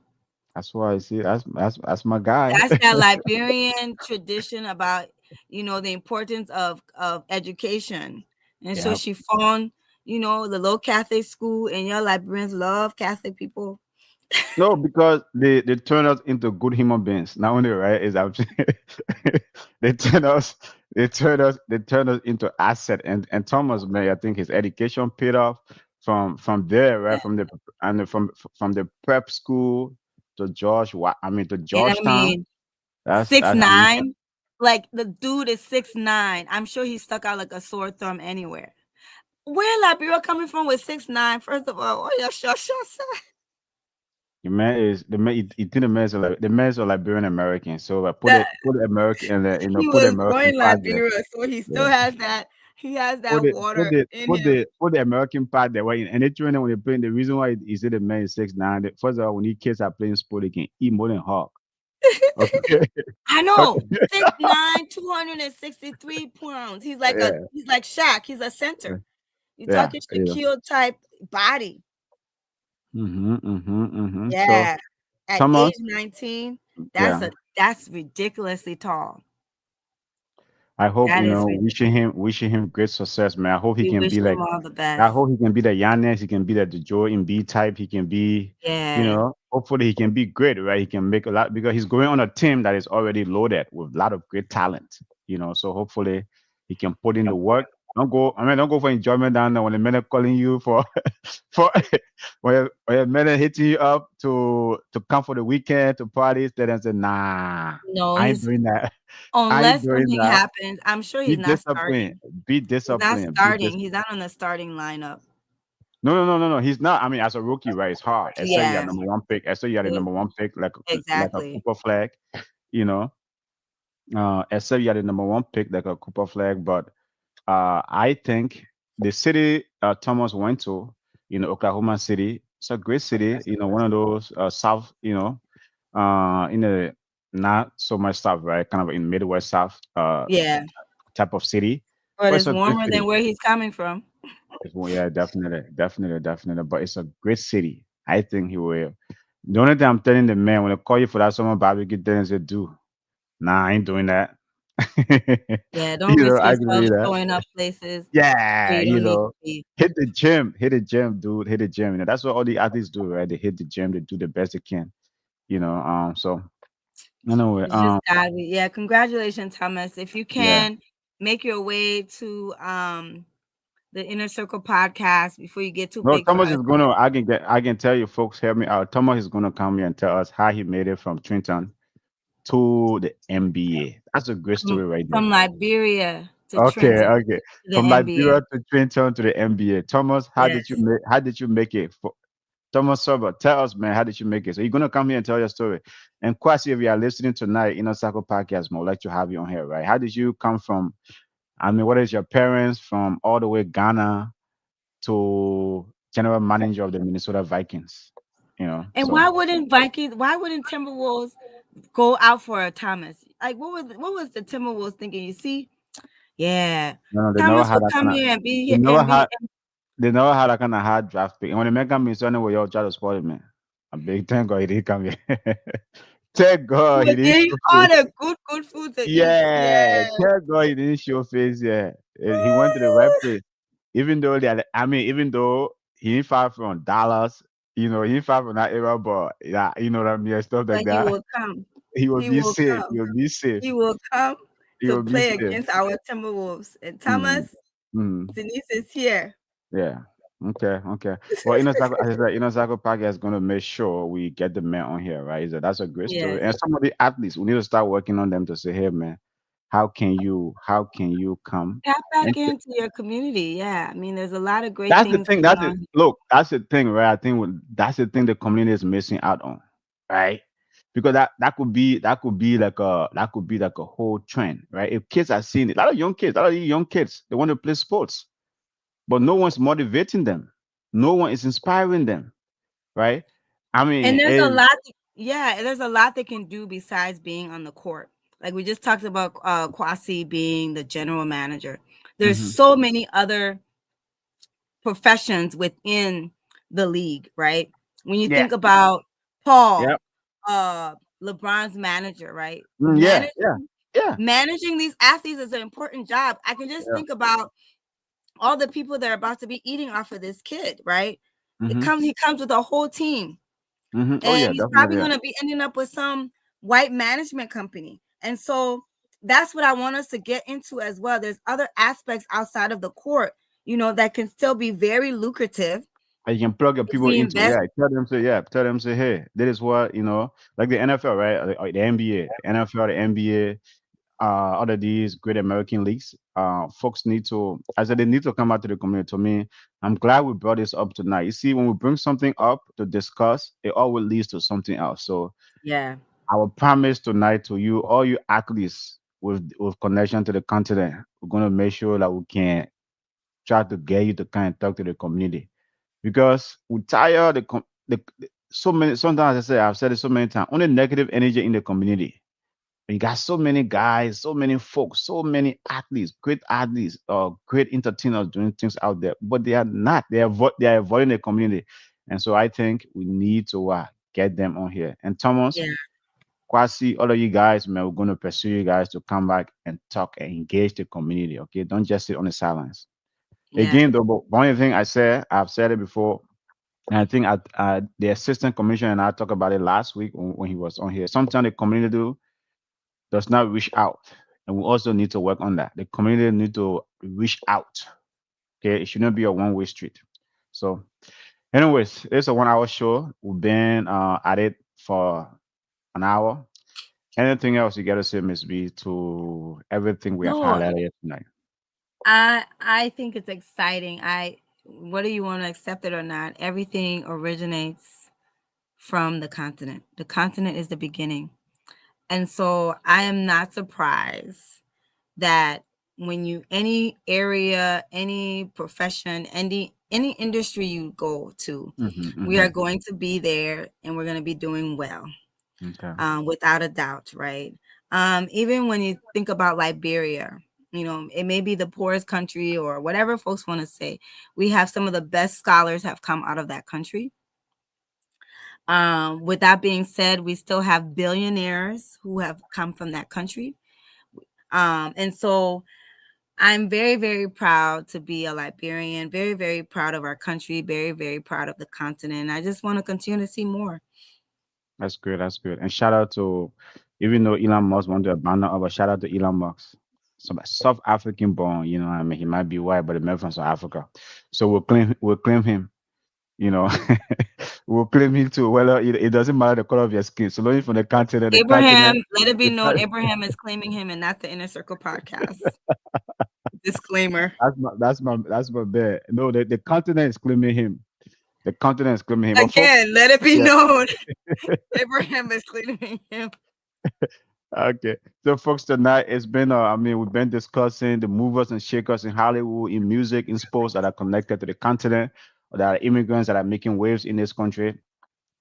[SPEAKER 2] that's why I see that's my guy.
[SPEAKER 3] That's that Liberian tradition about the importance of education. And so
[SPEAKER 2] Yeah.
[SPEAKER 3] she found the low Catholic school, and your Liberians love Catholic people.
[SPEAKER 2] No, because they turn us into good human beings. Not only right is they turn us into asset. And Thomas May, I think his education paid off from there, right?
[SPEAKER 3] Yeah.
[SPEAKER 2] From the prep school to to
[SPEAKER 3] And I
[SPEAKER 2] Georgetown.
[SPEAKER 3] mean, six
[SPEAKER 2] That's
[SPEAKER 3] nine, like the dude is 6'9". I'm sure he stuck out like a sore thumb anywhere. Where Liberia coming from with 6'9"? First of all, oh yeah, sure, sir.
[SPEAKER 2] the man is a Liberian American. So put
[SPEAKER 3] That
[SPEAKER 2] it put the American in the
[SPEAKER 3] he
[SPEAKER 2] put the
[SPEAKER 3] was born
[SPEAKER 2] American
[SPEAKER 3] in
[SPEAKER 2] part there.
[SPEAKER 3] Liberia, so he still
[SPEAKER 2] Yeah.
[SPEAKER 3] has that. He has
[SPEAKER 2] Put
[SPEAKER 3] that
[SPEAKER 2] the put
[SPEAKER 3] water
[SPEAKER 2] the
[SPEAKER 3] in
[SPEAKER 2] put
[SPEAKER 3] him.
[SPEAKER 2] the put the American part there. Right? And they train when they play. The reason why he said the man is 6'9". First of all, when these kids are playing sport, they can eat more than Hawk. Okay.
[SPEAKER 3] I
[SPEAKER 2] Okay.
[SPEAKER 3] know. 6'9", 263 pounds.
[SPEAKER 2] Yeah.
[SPEAKER 3] He's like Shaq. He's a center. You
[SPEAKER 2] Yeah.
[SPEAKER 3] talking
[SPEAKER 2] Yeah.
[SPEAKER 3] Shaquille type body.
[SPEAKER 2] So
[SPEAKER 3] Yeah. At age
[SPEAKER 2] Thomas,
[SPEAKER 3] 19, that's
[SPEAKER 2] yeah.
[SPEAKER 3] a that's ridiculously tall.
[SPEAKER 2] I hope
[SPEAKER 3] That is
[SPEAKER 2] wishing him great success, man. I hope he
[SPEAKER 3] we
[SPEAKER 2] can
[SPEAKER 3] wish
[SPEAKER 2] be
[SPEAKER 3] him
[SPEAKER 2] like
[SPEAKER 3] all the
[SPEAKER 2] I
[SPEAKER 3] best.
[SPEAKER 2] hope he can be the Giannis, he can be the Joel Embiid type, he can be,
[SPEAKER 3] Yeah.
[SPEAKER 2] hopefully he can be great, right? He can make a lot because he's going on a team that is already loaded with a lot of great talent. So hopefully he can put in the work. Don't go for enjoyment down there when the men are calling you for for when a men are hitting you up to come for the weekend to parties, then I say, nah,
[SPEAKER 3] No,
[SPEAKER 2] I ain't
[SPEAKER 3] he's
[SPEAKER 2] doing that. I ain't
[SPEAKER 3] unless
[SPEAKER 2] doing
[SPEAKER 3] something
[SPEAKER 2] that.
[SPEAKER 3] happens, I'm sure
[SPEAKER 2] Be
[SPEAKER 3] he's not
[SPEAKER 2] disciplined.
[SPEAKER 3] starting.
[SPEAKER 2] Be
[SPEAKER 3] He's not
[SPEAKER 2] disciplined. Be
[SPEAKER 3] starting. He's
[SPEAKER 2] disciplined.
[SPEAKER 3] not on the starting lineup.
[SPEAKER 2] No, no, no, no, no. He's not. I mean, as a rookie, right? It's hard. I say you are
[SPEAKER 3] Yeah.
[SPEAKER 2] number one pick. I say you are the
[SPEAKER 3] It-
[SPEAKER 2] number one pick, like a
[SPEAKER 3] exactly.
[SPEAKER 2] Cooper flag. You know, I say you are the number one pick, like a Cooper flag. But I think the city Thomas went to, Oklahoma City. It's a great city. One of those South. In the not so much South, right? Kind of in Midwest South
[SPEAKER 3] Yeah.
[SPEAKER 2] type of city,
[SPEAKER 3] But
[SPEAKER 2] but
[SPEAKER 3] it's
[SPEAKER 2] it's a great
[SPEAKER 3] warmer than
[SPEAKER 2] city.
[SPEAKER 3] where he's coming from.
[SPEAKER 2] Yeah, definitely, definitely, definitely. But it's a great city. I think he will The only thing I'm telling the man when they call you for that summer barbecue, then say, "Do nah, I ain't doing that."
[SPEAKER 3] Yeah, don't risk
[SPEAKER 2] I can
[SPEAKER 3] yourself
[SPEAKER 2] read that.
[SPEAKER 3] showing up places where
[SPEAKER 2] Yeah,
[SPEAKER 3] you don't need to be.
[SPEAKER 2] hit the gym, dude, hit the gym. That's what all the athletes do, right? They hit the gym, they do the best they can. So anyway,
[SPEAKER 3] It's just gotta be. Yeah, congratulations, Thomas. If you
[SPEAKER 2] yeah.
[SPEAKER 3] can make your way to the Inner Circle podcast before you get too
[SPEAKER 2] No,
[SPEAKER 3] big for
[SPEAKER 2] Thomas
[SPEAKER 3] us.
[SPEAKER 2] is gonna. I can tell you, folks, help me out. Thomas is gonna come here and tell us how he made it from Trenton to the NBA. That's a great story right
[SPEAKER 3] From
[SPEAKER 2] there.
[SPEAKER 3] Liberia to
[SPEAKER 2] Okay,
[SPEAKER 3] Trenton
[SPEAKER 2] okay.
[SPEAKER 3] to the
[SPEAKER 2] From
[SPEAKER 3] NBA.
[SPEAKER 2] Liberia to Trenton to the NBA. Thomas,
[SPEAKER 3] Yes.
[SPEAKER 2] how did you make it? Thomas Server, tell us, man, how did you make it? So you're gonna come here and tell your story. And Kwasi, if you are listening tonight, Circle Podcast, man, we'd like to have you on here, right? How did you come from? I mean, what is your parents from all the way Ghana to general manager of the Minnesota Vikings?
[SPEAKER 3] And
[SPEAKER 2] So
[SPEAKER 3] why wouldn't Timberwolves go out for a Thomas? Like what was the Timberwolves thinking? You see? Yeah.
[SPEAKER 2] no, no, they never
[SPEAKER 3] Thomas
[SPEAKER 2] had
[SPEAKER 3] will
[SPEAKER 2] that
[SPEAKER 3] come
[SPEAKER 2] kind of.
[SPEAKER 3] here and be
[SPEAKER 2] They
[SPEAKER 3] here
[SPEAKER 2] never
[SPEAKER 3] and be
[SPEAKER 2] had. They never had that kind of hard draft pick. And when they make a Minnesota, we all try to spoil it, man. A big thank God he didn't come here. Thank God he
[SPEAKER 3] we're
[SPEAKER 2] didn't
[SPEAKER 3] getting
[SPEAKER 2] show
[SPEAKER 3] all
[SPEAKER 2] face.
[SPEAKER 3] the good food to eat.
[SPEAKER 2] Yeah,
[SPEAKER 3] Yeah.
[SPEAKER 2] thank God he didn't show face. Yeah, he went to the right place. Even though he ain't far from Dallas, he ain't far from that area, but yeah, you know what I mean, and stuff
[SPEAKER 3] But
[SPEAKER 2] like
[SPEAKER 3] he
[SPEAKER 2] that.
[SPEAKER 3] will come.
[SPEAKER 2] He will
[SPEAKER 3] He
[SPEAKER 2] be
[SPEAKER 3] will
[SPEAKER 2] safe.
[SPEAKER 3] come.
[SPEAKER 2] He will be safe.
[SPEAKER 3] He will come
[SPEAKER 2] He
[SPEAKER 3] to
[SPEAKER 2] will be
[SPEAKER 3] play
[SPEAKER 2] safe.
[SPEAKER 3] against our Timberwolves. And
[SPEAKER 2] Mm,
[SPEAKER 3] Thomas,
[SPEAKER 2] mm,
[SPEAKER 3] Denise is here.
[SPEAKER 2] yeah. Okay. Okay. Well, as I said, Soccer Podcast is gonna make sure we get the man on here, right? So that's a great story.
[SPEAKER 3] Yes.
[SPEAKER 2] And some of the athletes, we need to start working on them to say, hey, man, how can you come?
[SPEAKER 3] Tap back
[SPEAKER 2] And
[SPEAKER 3] into your community. Yeah. I mean, there's a lot of great
[SPEAKER 2] that's the
[SPEAKER 3] things
[SPEAKER 2] thing.
[SPEAKER 3] going
[SPEAKER 2] That's it.
[SPEAKER 3] on.
[SPEAKER 2] Look, that's the thing, right? I think that's the thing the community is missing out on, right? Because that could be like a whole trend, right? If kids are seeing it, a lot of young kids, they want to play sports, but no one's motivating them. No one is inspiring them, right? I
[SPEAKER 3] And
[SPEAKER 2] mean,
[SPEAKER 3] there's a lot, there's a lot they can do besides being on the court. Like we just talked about Kwasi being the general manager. There's
[SPEAKER 2] mhm.
[SPEAKER 3] so many other professions within the league, right? When you
[SPEAKER 2] Yeah,
[SPEAKER 3] think about
[SPEAKER 2] yeah,
[SPEAKER 3] Paul, LeBron's manager, right?
[SPEAKER 2] yeah, yeah, yeah,
[SPEAKER 3] Managing these athletes is an important job. I can just
[SPEAKER 2] yeah.
[SPEAKER 3] think about all the people that are about to be eating off of this kid, right?
[SPEAKER 2] Hmm.
[SPEAKER 3] He comes with a whole team.
[SPEAKER 2] Oh
[SPEAKER 3] And
[SPEAKER 2] yeah,
[SPEAKER 3] he's
[SPEAKER 2] definitely,
[SPEAKER 3] probably
[SPEAKER 2] yeah.
[SPEAKER 3] going to be ending up with some white management company. And so that's what I want us to get into as well. There's other aspects outside of the court, that can still be very lucrative
[SPEAKER 2] And you can plug your
[SPEAKER 3] if
[SPEAKER 2] people
[SPEAKER 3] we
[SPEAKER 2] into,
[SPEAKER 3] invest.
[SPEAKER 2] yeah. Tell them, say, hey, this is what like the NFL, right? Or the NBA, the NFL, the NBA, other these great American leagues. Folks need to, I said, they need to come out to the community. To me, I'm glad we brought this up tonight. You see, when we bring something up to discuss, it always leads to something else. So
[SPEAKER 3] Yeah.
[SPEAKER 2] our promise tonight to you, all you athletes with connection to the continent, we're gonna make sure that we can try to get you to kind of talk to the community because we tire so many. Sometimes I've said it so many times. Only negative energy in the community. You got so many guys, so many folks, so many athletes, great entertainers doing things out there, but they are not. They are avoiding the community, and so I think we need to get them on here. And Thomas,
[SPEAKER 3] Yeah.
[SPEAKER 2] Kwasi, all of you guys, man, we're going to pursue you guys to come back and talk and engage the community. Okay, don't just sit on the silence.
[SPEAKER 3] Yeah.
[SPEAKER 2] Again, though, but one thing I've said it before, and I think the assistant commissioner and I talked about it last week when he was on here. Sometimes the community does not reach out, and we also need to work on that. The community need to reach out. Okay, it shouldn't be a one-way street. So, anyways, it's a 1 hour show. We've been at it for an hour. Anything else you got to say, Miss B, to everything we have
[SPEAKER 3] No,
[SPEAKER 2] highlighted tonight?
[SPEAKER 3] I think it's exciting. Whether you want to accept it or not, everything originates from the continent. The continent is the beginning. And so I am not surprised that when any area, any profession, any industry you go to,
[SPEAKER 2] Mm-hmm,
[SPEAKER 3] we are
[SPEAKER 2] mm-hmm.
[SPEAKER 3] going to be there and we're going to be doing well,
[SPEAKER 2] Okay.
[SPEAKER 3] without a doubt, right? Even when you think about Liberia, it may be the poorest country or whatever folks want to say. We have some of the best scholars have come out of that country. With that being said, we still have billionaires who have come from that country. And so I'm very, very proud to be a Liberian, very, very proud of our country, very, very proud of the continent. I just want to continue to see more.
[SPEAKER 2] That's good. That's good. And shout out to, even though Elon Musk wanted to abandon us, but shout out to Elon Musk. Some South African born, you know what I mean? He might be white, but he made from South Africa. So we'll claim him, you know. We'll claim him too. Well, it doesn't matter the color of your skin. So long from the
[SPEAKER 3] Abraham,
[SPEAKER 2] continent,
[SPEAKER 3] let it be
[SPEAKER 2] the
[SPEAKER 3] known,
[SPEAKER 2] con-
[SPEAKER 3] Abraham is claiming him and not the Inner Circle podcast. Disclaimer.
[SPEAKER 2] that's my bad. No, the continent is claiming him. The continent is claiming him. But folks,
[SPEAKER 3] Again, let it be
[SPEAKER 2] yeah.
[SPEAKER 3] known, Abraham is claiming him.
[SPEAKER 2] Okay. So, folks, tonight it's been, I mean, we've been discussing the movers and shakers in Hollywood, in music, in sports that are connected to the continent, or that are immigrants that are making waves in this country.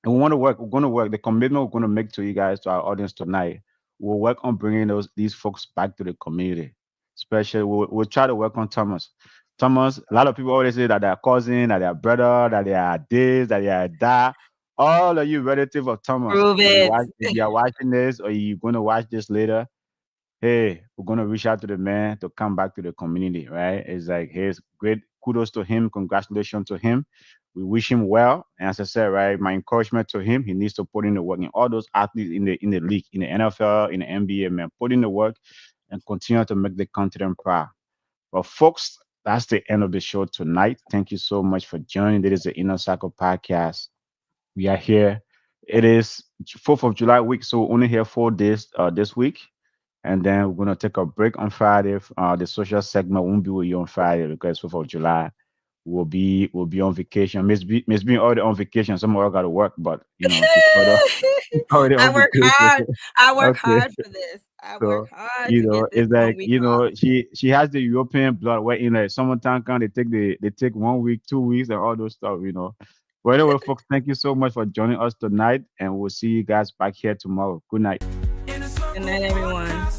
[SPEAKER 2] And we want to work. We're going to work. The commitment we're going to make to you guys, to our audience tonight, we'll work on bringing these folks back to the community. Especially, we'll try to work on Thomas. Thomas, a lot of people always say that they're cousin, that they're brother, that they are this, that they are that. All of you relative of Thomas,
[SPEAKER 3] Prove it.
[SPEAKER 2] if you are watching this or you're going to watch this later, hey, we're gonna reach out to the man to come back to the community, right? It's like, hey, it's great kudos to him, congratulations to him. We wish him well. And as I said, right, my encouragement to him, he needs to put in the work. In all those athletes in the league, in the NFL, in the NBA, man, put in the work and continue to make the continent proud. Well, folks, that's the end of the show tonight. Thank you so much for joining. This is the Inner Cycle Podcast. We are here. It is 4th of July week, so we're only here 4 days this week. And then we're gonna take a break on Friday. The social segment won't be with you on Friday because 4th of July we'll be on vacation. Miss being already on vacation. Some of us gotta work, but she's already
[SPEAKER 3] I
[SPEAKER 2] on
[SPEAKER 3] work
[SPEAKER 2] vacation.
[SPEAKER 3] hard. I work
[SPEAKER 2] Okay.
[SPEAKER 3] hard for this. I work
[SPEAKER 2] So,
[SPEAKER 3] hard to get this
[SPEAKER 2] it's
[SPEAKER 3] 1
[SPEAKER 2] like,
[SPEAKER 3] week off.
[SPEAKER 2] she has the European blood where in like summertime can they take 1 week, 2 weeks and all those stuff. But anyway, folks, thank you so much for joining us tonight, and we'll see you guys back here tomorrow. Good night.
[SPEAKER 1] In a
[SPEAKER 3] Good
[SPEAKER 1] circle
[SPEAKER 3] night, everyone.
[SPEAKER 1] podcast.